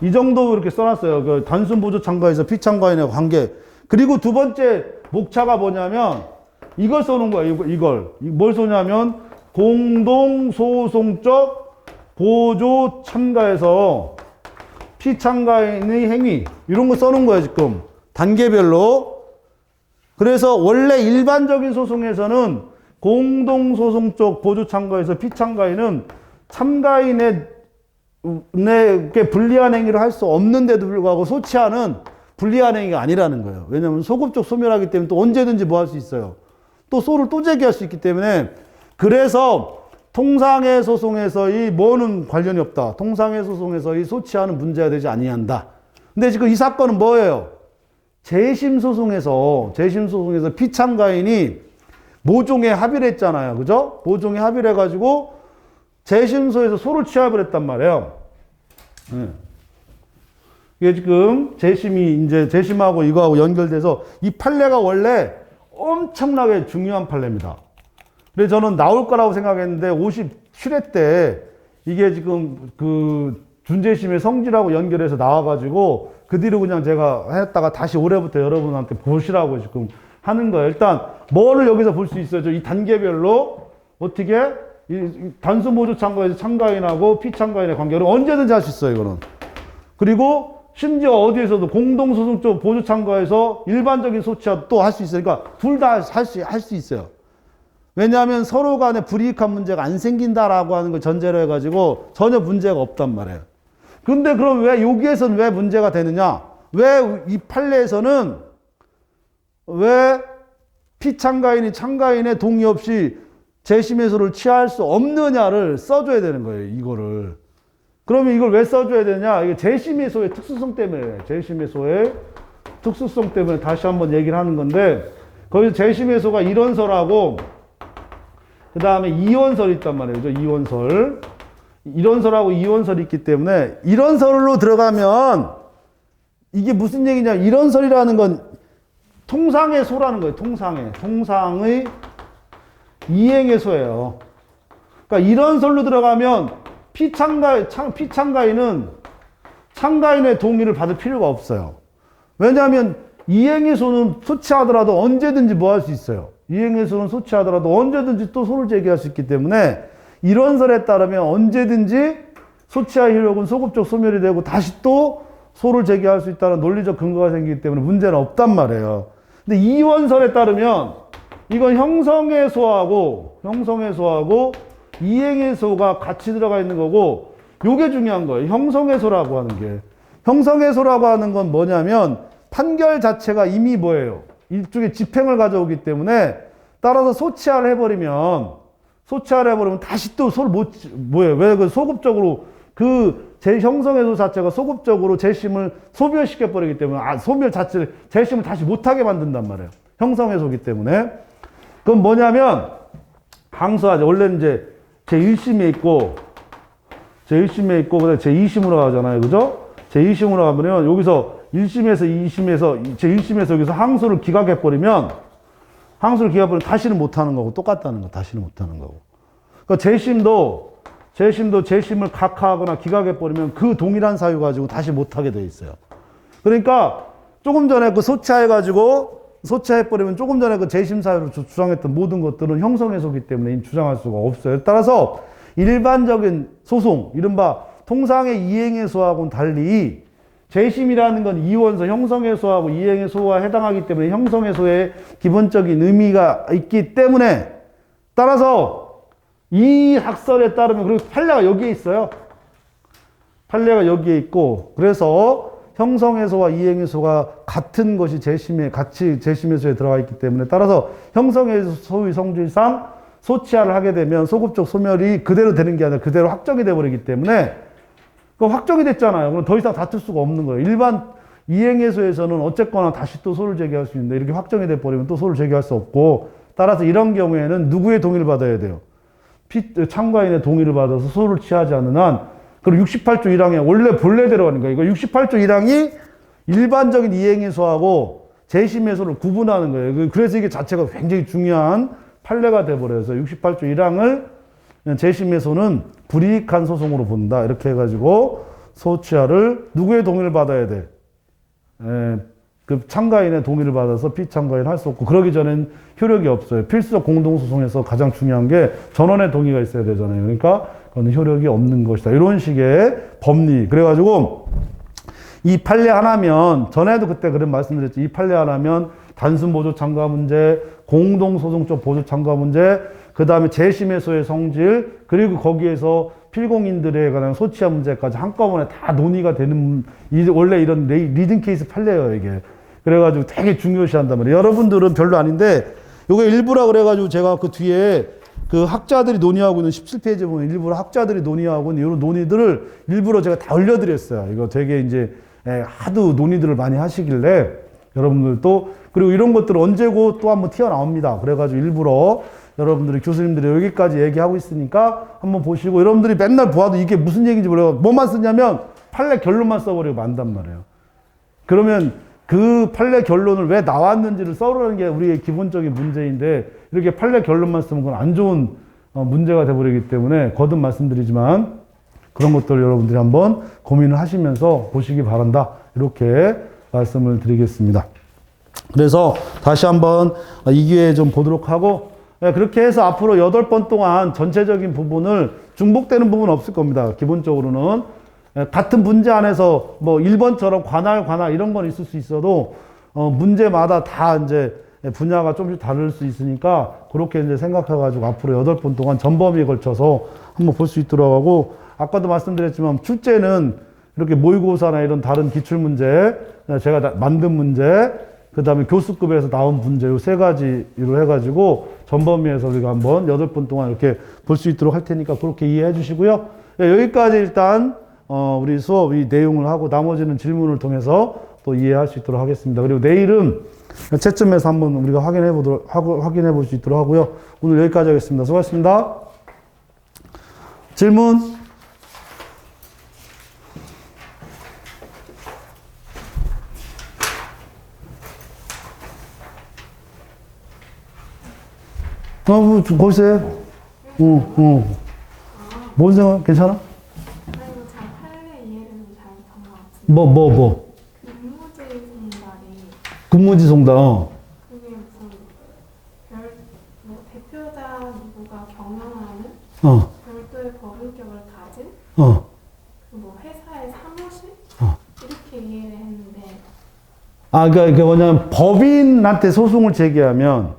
이 정도 이렇게 써놨어요. 그 단순 보조 참가에서 피참가인의 관계. 그리고 두 번째 목차가 뭐냐면 이걸 써놓은 거예요. 이걸. 뭘 써냐면 공동소송적 보조 참가에서 피참가인의 행위. 이런 거 써놓은 거예요, 지금. 단계별로. 그래서 원래 일반적인 소송에서는 공동소송적 보조 참가에서 피참가인은 참가인의 불리한 행위를 할 수 없는데도 불구하고 소치하는 불리한 행위가 아니라는 거예요. 왜냐하면 소급적 소멸하기 때문에 또 언제든지 뭐 할 수 있어요. 또 소를 또 제기할 수 있기 때문에, 그래서 통상의 소송에서의 뭐는 관련이 없다. 통상의 소송에서의 소치하는 문제가 되지 아니한다. 근데 지금 이 사건은 뭐예요? 재심 소송에서 피참가인이 모종에 합의를 했잖아요. 그죠? 모종에 합의를 해가지고 재심소에서 소를 취합을 했단 말이에요. 이게 지금 재심하고 이거하고 연결돼서 이 판례가 원래 엄청나게 중요한 판례입니다. 그래서 저는 나올 거라고 생각했는데 57회 때 이게 지금 그 준재심의 성질하고 연결해서 나와가지고 그 뒤로 그냥 제가 했다가 다시 올해부터 여러분한테 보시라고 지금 하는 거예요. 일단 뭐를 여기서 볼 수 있어요? 이 단계별로 어떻게 이 단순 보조 참가에서 참가인하고 피참가인의 관계를 언제든지 할 수 있어요, 이거는. 그리고 심지어 어디에서도 공동소송적 보조 참가에서 일반적인 소치와 또 할 수 있으니까 둘 다 할 수 있어요. 왜냐하면 서로 간에 불이익한 문제가 안 생긴다라고 하는 걸 전제로 해가지고 전혀 문제가 없단 말이에요. 근데 그럼 왜 여기에서는 왜 문제가 되느냐? 왜 이 판례에서는 왜 피참가인이 참가인의 동의 없이 재심의소를 취할 수 없느냐를 써줘야 되는 거예요, 이거를. 그러면 이걸 왜 써줘야 되냐? 이게 재심의소의 특수성 때문에, 재심의소의 특수성 때문에 다시 한번 얘기를 하는 건데, 거기서 재심의소가 1원설하고, 그 다음에 2원설이 있단 말이에요. 2원설. 일원설하고 이원설이 있기 때문에 일원설로 들어가면 이게 무슨 얘기냐. 일원설이라는 건 통상의 소라는 거예요. 통상의 이행의 소예요. 그러니까 일원설로 들어가면 피참가인은 참가인의 동의를 받을 필요가 없어요. 왜냐하면 이행의 소는 소치하더라도 언제든지 뭐 할 수 있어요. 이행의 소는 소치하더라도 언제든지 또 소를 제기할 수 있기 때문에 일원설에 따르면 언제든지 소치의 효력은 소급적 소멸이 되고 다시 또 소를 제기할 수 있다는 논리적 근거가 생기기 때문에 문제는 없단 말이에요. 근데 이원설에 따르면 이건 형성의 소하고 이행의 소가 같이 들어가 있는 거고, 요게 중요한 거예요. 형성의 소라고 하는 게. 형성의 소라고 하는 건 뭐냐면 판결 자체가 이미 뭐예요? 일종의 집행을 가져오기 때문에 따라서 소치하를 해버리면 다시 또 소를 뭐예요? 왜 그 소급적으로 제 형성의 소 자체가 소급적으로 재심을 소멸시켜버리기 때문에 소멸 자체를 재심을 다시 못하게 만든단 말이에요. 형성의 소기 때문에. 그건 뭐냐면 항소하죠. 원래는 이제 제1심에 있고 그다음에 제2심으로 가잖아요. 그죠? 제2심으로 가면 여기서 1심에서 2심에서 제1심에서 여기서 항소를 기각해버리면 다시는 못하는 거고 똑같다는 거. 다시는 못하는 거고. 그러니까 재심을 각하하거나 기각해버리면 그 동일한 사유 가지고 다시 못하게 돼 있어요. 그러니까 조금 전에 그 소치해버리면 조금 전에 그 재심 사유로 주장했던 모든 것들은 형성의 소기 때문에 주장할 수가 없어요. 따라서 일반적인 소송, 이른바 통상의 이행의 소하고는 달리 재심이라는 건 이원서, 형성의 소하고 이행의 소와 해당하기 때문에 형성의 소의 기본적인 의미가 있기 때문에, 따라서 이 학설에 따르면, 그리고 판례가 여기에 있어요. 판례가 여기에 있고, 그래서 형성의 소와 이행의 소가 같은 것이 같이 재심의 소에 들어가 있기 때문에, 따라서 형성의 소의 성질상 소치하를 하게 되면 소급적 소멸이 그대로 되는 게 아니라 그대로 확정이 돼버리기 때문에, 그 확정이 됐잖아요. 그럼 더 이상 다툴 수가 없는 거예요. 일반 이행의 소에서는 어쨌거나 다시 또 소를 제기할 수 있는데, 이렇게 확정이 돼버리면 또 소를 제기할 수 없고, 따라서 이런 경우에는 누구의 동의를 받아야 돼요? 참가인의 동의를 받아서 소를 취하지 않는 한, 그리고 68조 1항에 원래 본래대로 하는 거예요. 이거 68조 1항이 일반적인 이행의 소하고 재심의 소를 구분하는 거예요. 그래서 이게 자체가 굉장히 중요한 판례가 돼버려서 68조 1항을 재심의 소는 불이익한 소송으로 본다. 이렇게 해가지고 소취하를 누구의 동의를 받아야 돼? 그 참가인의 동의를 받아서 피참가인 할 수 없고, 그러기 전엔 효력이 없어요. 필수적 공동소송에서 가장 중요한 게 전원의 동의가 있어야 되잖아요. 그러니까 그건 효력이 없는 것이다. 이런 식의 법리. 그래가지고 이 판례 하나면, 전에도 그때 그런 말씀드렸죠. 이 판례 하나면 단순 보조 참가 문제, 공동소송적 보조 참가 문제, 그 다음에 재심의 소의 성질, 그리고 거기에서 필공인들에 관한 소치하 문제까지 한꺼번에 다 논의가 되는, 원래 이런 리딩 케이스 판례예요, 이게. 그래가지고 되게 중요시 한단 말이에요. 여러분들은 별로 아닌데, 요게 일부라 그래가지고 제가 그 뒤에 그 학자들이 논의하고 있는 17페이지 보면 일부러 학자들이 논의하고 있는 이런 논의들을 일부러 제가 다 올려드렸어요. 이거 되게 이제 하도 논의들을 많이 하시길래 여러분들도, 그리고 이런 것들 언제고 또 한번 튀어나옵니다. 그래가지고 일부러 여러분들이, 교수님들이 여기까지 얘기하고 있으니까 한번 보시고, 여러분들이 맨날 보아도 이게 무슨 얘기인지 모르고 뭐만 쓰냐면 판례 결론만 써버리고 만단 말이에요. 그러면 그 판례 결론을 왜 나왔는지를 써보라는 게 우리의 기본적인 문제인데, 이렇게 판례 결론만 쓰면 그건 안 좋은 문제가 돼버리기 때문에 거듭 말씀드리지만 그런 것들 여러분들이 한번 고민을 하시면서 보시기 바란다. 이렇게 말씀을 드리겠습니다. 그래서 다시 한번 이 기회에 좀 보도록 하고, 그렇게 해서 앞으로 8번 동안 전체적인 부분을 중복되는 부분은 없을 겁니다. 기본적으로는. 같은 문제 안에서 뭐 1번처럼 관할 이런 건 있을 수 있어도, 문제마다 다 이제 분야가 조금씩 다를 수 있으니까, 그렇게 이제 생각해가지고 앞으로 8번 동안 전범위에 걸쳐서 한번 볼 수 있도록 하고, 아까도 말씀드렸지만 출제는 이렇게 모의고사나 이런 다른 기출문제, 제가 만든 문제, 그 다음에 교수급에서 나온 문제, 요 3가지로 해가지고 전범위에서 우리가 한번 8번 동안 이렇게 볼 수 있도록 할 테니까 그렇게 이해해 주시고요. 여기까지 일단 우리 수업 이 내용을 하고 나머지는 질문을 통해서 또 이해할 수 있도록 하겠습니다. 그리고 내일은 채점에서 한번 우리가 확인해 볼 수 있도록 하고요. 오늘 여기까지 하겠습니다. 수고하셨습니다. 질문? 거기서 해. 뭔 생각? 괜찮아? 아니, 뭐 잘 판례 이해는 잘못한 것 같은데. 뭐. 근무지 송달이 근무지 송달. 그게 무슨 뭐 대표자 누구가 경영하는 어. 별도의 법인격을 가진 어. 뭐 회사의 사무실 이렇게 이해를 했는데. 그러니까 이게 뭐냐면 법인한테 소송을 제기하면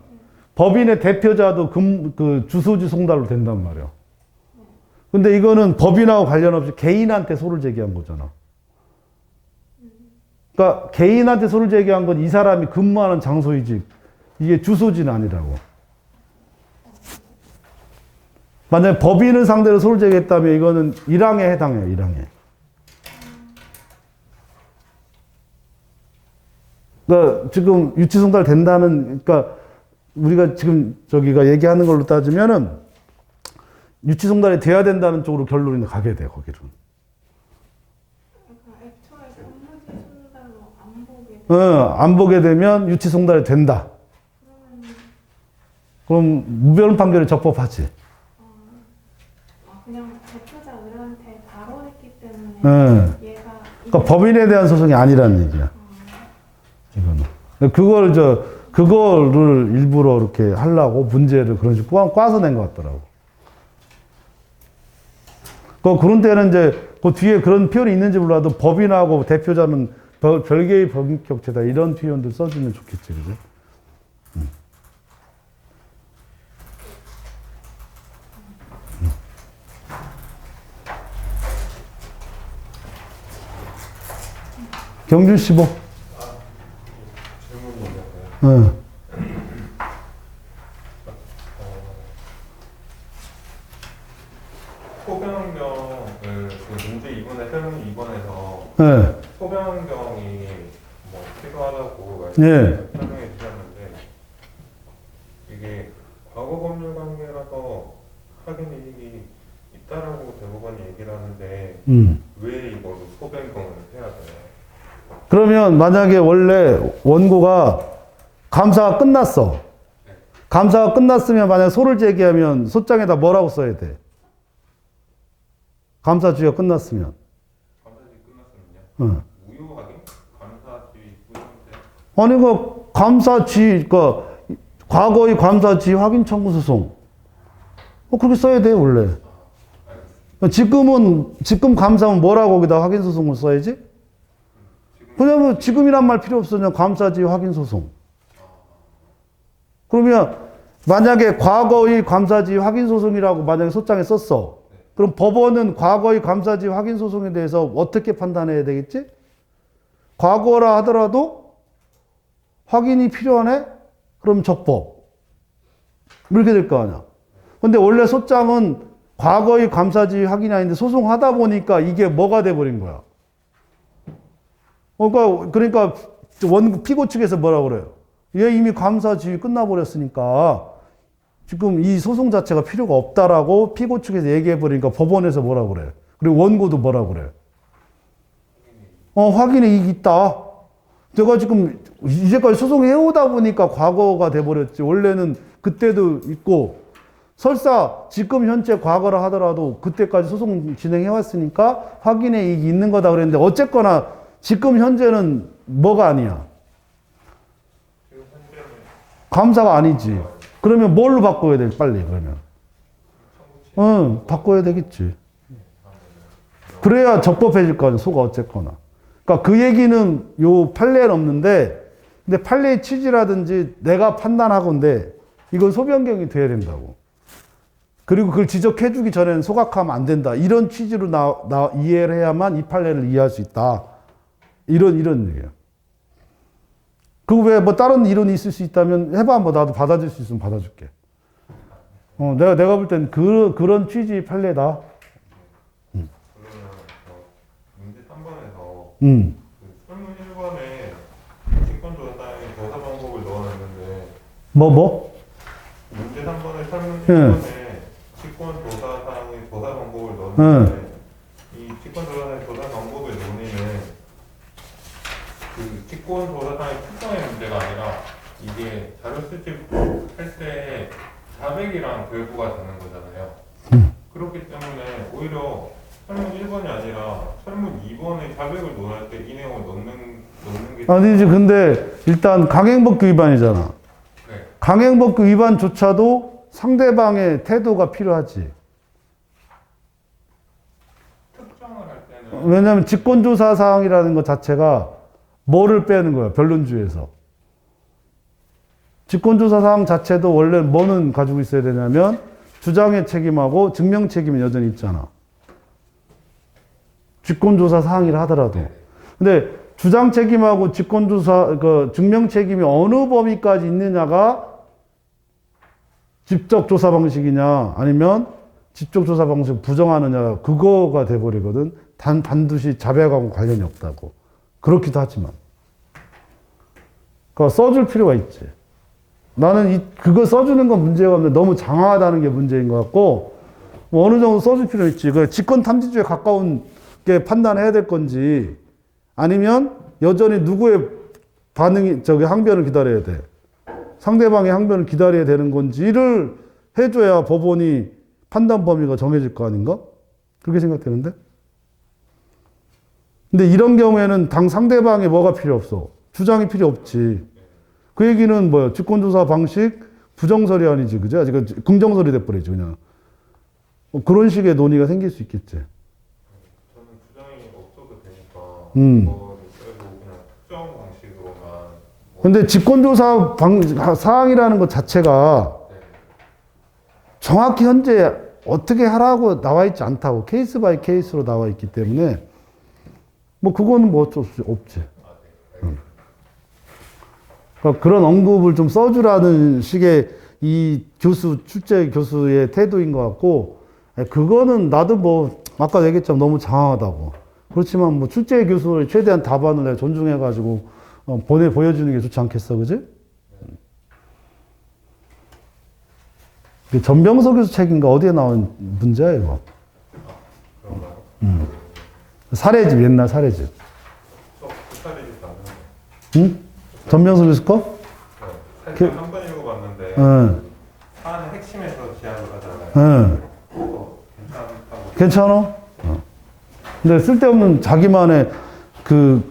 법인의 대표자도 그 주소지 송달로 된단 말이야. 근데 이거는 법인하고 관련 없이 개인한테 소를 제기한 거잖아. 그러니까 개인한테 소를 제기한 건 이 사람이 근무하는 장소이지 이게 주소지는 아니라고. 만약에 법인을 상대로 소를 제기했다면 이거는 1항에 해당해요. 1항에. 그러니까 지금 유치송달 된다는, 그러니까 우리가 지금 저기가 얘기하는 걸로 따지면은 유치송달이 돼야 된다는 쪽으로 결론이 가게 돼, 거기는. 그러니까 애초에 근무지 송달로 안 보게 되면 유치송달이 된다. 그럼 무변 판결이 적법하지. 그냥 대표자 의뢰한테 바로 했기 때문에 얘가 그러니까 법인에 대한 소송이 아니라는 얘기야. 이거는. 그거를 일부러 이렇게 하려고 문제를 그런 식으로 꽈서 낸 것 같더라고. 그런 때는 이제 그 뒤에 그런 표현이 있는지 몰라도 법인하고 대표자는 별개의 법인격체다. 이런 표현들 써주면 좋겠지, 그죠? 경준 씨 뭐? 질문이 소변경을 그 문제 2번에 설문 2번에서 소변경이 뭐 필요하다고 설명해 주셨는데 이게 과거 법률 관계라서 확인 이익이 있다라고 대법원이 얘기를 하는데 왜 이걸 소변경을 해야 돼요? 그러면 만약에 원래 원고가 감사가 끝났어. 감사가 끝났으면 만약 소를 제기하면 소장에다 뭐라고 써야 돼? 감사주의가 끝났으면. 감사지 끝났으면요? 무효 확인? 감사지 무효인데? 아니, 감사지, 과거의 감사지 확인 청구 소송. 그렇게 써야 돼, 원래. 지금 감사면 뭐라고 거기다 확인 소송을 써야지? 왜냐면 지금이란 말 필요 없어. 그냥 감사지 확인 소송. 그러면 만약에 과거의 감사지 확인 소송이라고 만약에 소장에 썼어. 그럼 법원은 과거의 감사지 확인 소송에 대해서 어떻게 판단해야 되겠지? 과거라 하더라도 확인이 필요하네? 그럼 적법. 이렇게 될 거 아니야. 근데 원래 소장은 과거의 감사지 확인이 아닌데 소송하다 보니까 이게 뭐가 돼버린 거야. 그러니까 피고 측에서 뭐라고 그래요? 얘 이미 감사 지휘 끝나버렸으니까 지금 이 소송 자체가 필요가 없다라고 피고 측에서 얘기해버리니까 법원에서 뭐라고 그래? 그리고 원고도 뭐라고 그래? 확인의 이익이 있다. 제가 지금 이제까지 소송해오다 보니까 과거가 돼버렸지. 원래는 그때도 있고 설사 지금 현재 과거라 하더라도 그때까지 소송 진행해왔으니까 확인의 이익이 있는 거다 그랬는데 어쨌거나 지금 현재는 뭐가 아니야? 감사가 아니지. 그러면 뭘로 바꿔야 돼, 빨리, 그러면? 바꿔야 되겠지. 그래야 적법해질 거 아니야, 소가 어쨌거나. 그러니까 그 얘기는 요 판례는 없는데, 근데 판례의 취지라든지 내가 판단하건데, 이건 소변경이 돼야 된다고. 그리고 그걸 지적해주기 전에는 소각하면 안 된다. 이런 취지로 이해를 해야만 이 판례를 이해할 수 있다. 이런 얘기예요. 그 외에 뭐 다른 이론이 있을 수 있다면 해봐. 뭐 나도 받아줄 수 있으면 받아줄게. 내가 볼 땐 그런 취지의 판례다. 그러면 문제 3번에서 설문 1번에 직권조사의 조사 방법을 넣어놨는데 문제 3번에 설문 1번에 직권조사상의 조사 방법을 넣었는데 이 직권조사상의 조사 방법의 논의는 그 직권조사상의 특성의 문제가 아니라 이게 자료 수집할 때 자백이랑 결부가 되는 거잖아요. 그렇기 때문에 오히려 설문 1번이 아니라 설문 2번에 자백을 논할 때 이 내용을 넣는 게 아니지. 근데 일단 강행법규 위반이잖아. 네. 강행법규 위반조차도 상대방의 태도가 필요하지. 특정을 할 때는 왜냐하면 직권조사 사항이라는 것 자체가 뭐를 빼는 거야, 변론주에서. 직권조사 사항 자체도 원래 뭐는 가지고 있어야 되냐면 주장의 책임하고 증명 책임이 여전히 있잖아. 직권조사 사항이라 하더라도. 근데 주장 책임하고 직권조사, 증명 책임이 어느 범위까지 있느냐가 직접 조사 방식이냐, 아니면 직접 조사 방식 부정하느냐, 그거가 돼버리거든. 반드시 자백하고 관련이 없다고. 그렇기도 하지만. 그러니까 써줄 필요가 있지. 나는 그거 써주는 건 문제가 없는데 너무 장황하다는 게 문제인 것 같고, 뭐 어느 정도 써줄 필요 있지. 그 직권 탐지죄에 가까운 게 판단해야 될 건지, 아니면 여전히 누구의 항변을 기다려야 돼. 상대방의 항변을 기다려야 되는 건지를 해줘야 법원이 판단 범위가 정해질 거 아닌가? 그렇게 생각되는데? 근데 이런 경우에는 상대방의 뭐가 필요 없어? 주장이 필요 없지. 그 얘기는 뭐야? 직권조사 방식 부정설이 아니지, 그죠? 아직 긍정설이 돼버리죠, 그냥. 그런 식의 논의가 생길 수 있겠지. 저는 주장이 없어도 되니까 그거를 빼고 그냥 특정 방식으로만 근데 직권조사 사항이라는 것 자체가 정확히 현재 어떻게 하라고 나와 있지 않다고, 케이스 바이 케이스로 나와 있기 때문에 뭐 그거는 뭐 어쩔 수 없지. 그러니까 그런 언급을 좀 써주라는 식의 이 출제 교수의 태도인 것 같고, 그거는 나도 뭐 아까 얘기했지만 너무 장황하다고. 그렇지만 뭐 출제 교수의 최대한 답안을 내가 존중해가지고 보여주는 게 좋지 않겠어, 그지? 전병서 교수 책인가 어디에 나온 문제야 이거? 그런가요? 사례집, 옛날 사례집. 그 사례집 맞는 응? 전병서 교수 거? 살짝 한 번 읽어봤는데 응. 사안의 핵심에서 제안을 하잖아요. 응. 그래서 괜찮다고. 괜찮아? 근데 쓸데없는 자기만의 그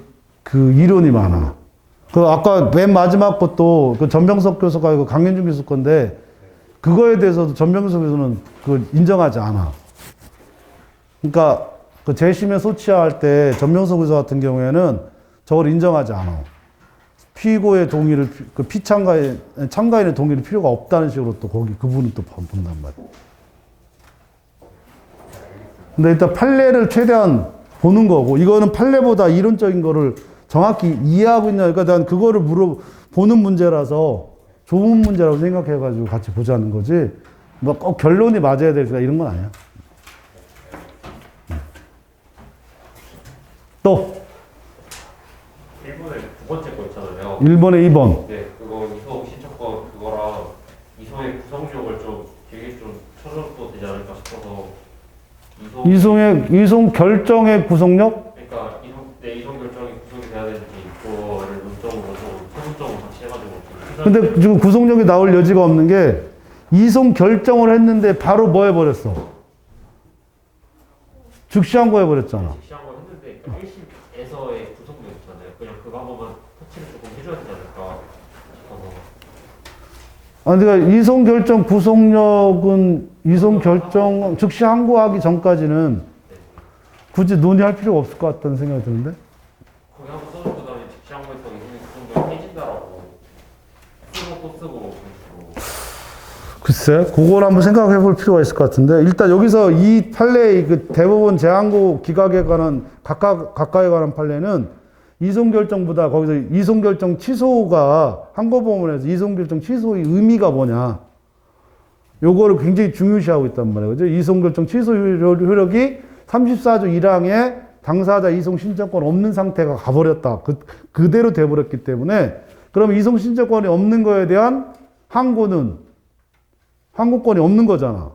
이론이 많아. 아까 맨 마지막 것도 전병석 교수가 이거 강현준 교수 건데, 그거에 대해서도 전병석 교수는 인정하지 않아. 그러니까 재심에 소치할 때 전병석 교수 같은 경우에는 저걸 인정하지 않아. 피고의 동의를, 참가인의 동의를 필요가 없다는 식으로 또 그분은 또 본단 말이야. 근데 일단 판례를 최대한 보는 거고, 이거는 판례보다 이론적인 거를 정확히 이해하고 있냐, 그러니까 난 그거를 보는 문제라서 좋은 문제라고 생각해가지고 같이 보자는 거지, 뭐 꼭 결론이 맞아야 될까 이런 건 아니야. 또 1번에 두 번째 거 있잖아요. 1번에 2번. 네, 그거 이소 신청권 그거랑 이소의 구성력을 좀 길게 좀 쳐줘도 되지 않을까 싶어서 이송 결정의 구속력? 그러니까 이송 결정이 구속이 돼야 되는지 그거를 논점으로 좀 세부적으로 같이 해가지고 좀 근데 지금 구속력이 나올 여지가 없는 게, 이송 결정을 했는데 바로 뭐 해버렸어? 즉시항고 해버렸잖아. 시한 걸 했는데 1심에서의 구속력 있잖아요. 그냥 그거 한 번만 터치를 조금 해줘야 되지 않을까 싶어서. 그러니까 이송 결정 구속력은 이송 결정 즉시 항고하기 전까지는 굳이 논의할 필요가 없을 것 같다는 생각이 드는데. 거기 한번 써주고 그다음에 즉시 항고에서 이송이 그 정도에 깨진다라고 쓰고 또 쓰고 그런 식으로. 글쎄, 그걸 한번 생각해 볼 필요가 있을 것 같은데, 일단 여기서 이 판례의 대법원 재항고 기각에 관한, 각각에 관한 판례는 이송결정보다 거기서 이송결정 취소가, 항고법원에서 이송결정 취소의 의미가 뭐냐, 요거를 굉장히 중요시하고 있단 말이에요. 그죠? 이송결정 취소 효력이 34조 1항에 당사자 이송 신청권 없는 상태가 가버렸다. 그대로 돼버렸기 때문에, 그럼 이송 신청권이 없는 거에 대한 항고권이 없는 거잖아.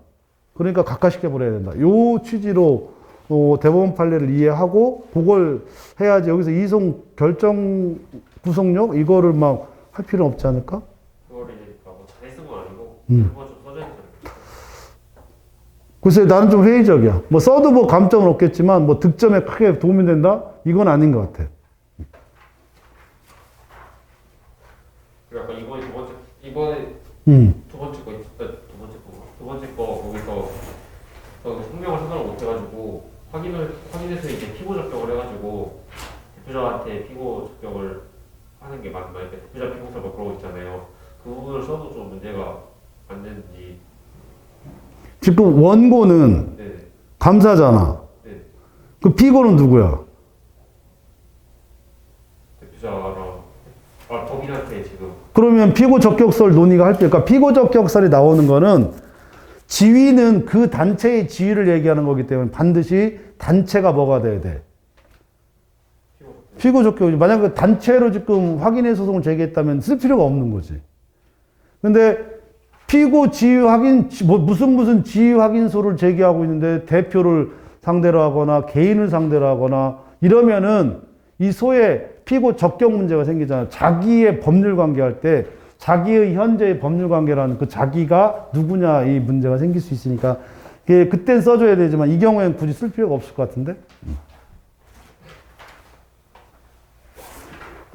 그러니까 각하시켜버려야 된다. 요 취지로 대법원 판례를 이해하고 그걸 해야지, 여기서 이송 결정 구속력 이거를 막 할 필요는 없지 않을까? 그거를 이제 뭐 잘해 쓴 건 아니고 일본 좀 써져 있는 글쎄, 나는 좀 회의적이야. 뭐 써도 뭐 감점은 없겠지만, 뭐 득점에 크게 도움이 된다? 이건 아닌 것 같아. 그러니까 이번에 음. 두 번째 거 거기서 저 성명을 생각을 못 해가지고 확인해서 이제 피고 적격을 해가지고 대표자한테 피고 적격을 하는 게 맞나? 이렇게 대표자 피고서 뭐 그러고 있잖아요. 그 부분을 써도 좀 문제가 안 되는지. 지금 원고는 네, 감사잖아. 네. 그 피고는 누구야? 대표자랑 법인한테 지금. 그러면 피고 적격설 논의가 할 때, 그러니까 피고 적격설이 나오는 거는 지위는 그 단체의 지위를 얘기하는 거기 때문에 반드시 단체가 뭐가 돼야 돼? 피고 적격이지. 만약 그 단체로 지금 확인해 소송을 제기했다면 쓸 필요가 없는 거지. 근데 피고 지위 확인, 무슨 지위 확인서를 제기하고 있는데 대표를 상대로 하거나 개인을 상대로 하거나 이러면은 이 소위 피고 적격 문제가 생기잖아요. 자기의 법률 관계할 때 자기의 현재의 법률 관계라는 그 자기가 누구냐 이 문제가 생길 수 있으니까 그땐 써줘야 되지만 이 경우에는 굳이 쓸 필요가 없을 것 같은데.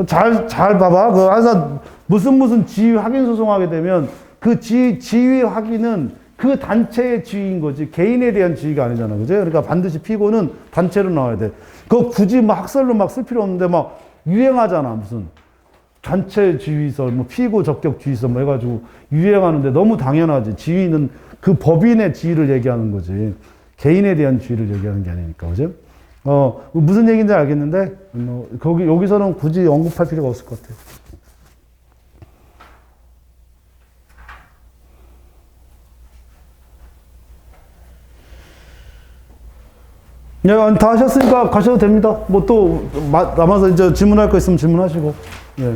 잘 봐봐. 그 항상 무슨 지위 확인 소송하게 되면 그 지위 확인은 그 단체의 지위인 거지 개인에 대한 지위가 아니잖아, 그죠? 그러니까 반드시 피고는 단체로 나와야 돼. 그거 굳이 막 학설로 막 쓸 필요 없는데 막 유행하잖아, 무슨 단체 지위서, 뭐 피고 적격 지위서 뭐 해가지고 유행하는데 너무 당연하지. 지위는 그 법인의 지위를 얘기하는 거지 개인에 대한 지위를 얘기하는 게 아니니까, 그죠? 무슨 얘기인지 알겠는데 여기서는 굳이 언급할 필요가 없을 것 같아요. 네, 다 하셨으니까 가셔도 됩니다. 뭐 또 남아서 이제 질문할 거 있으면 질문하시고. 예.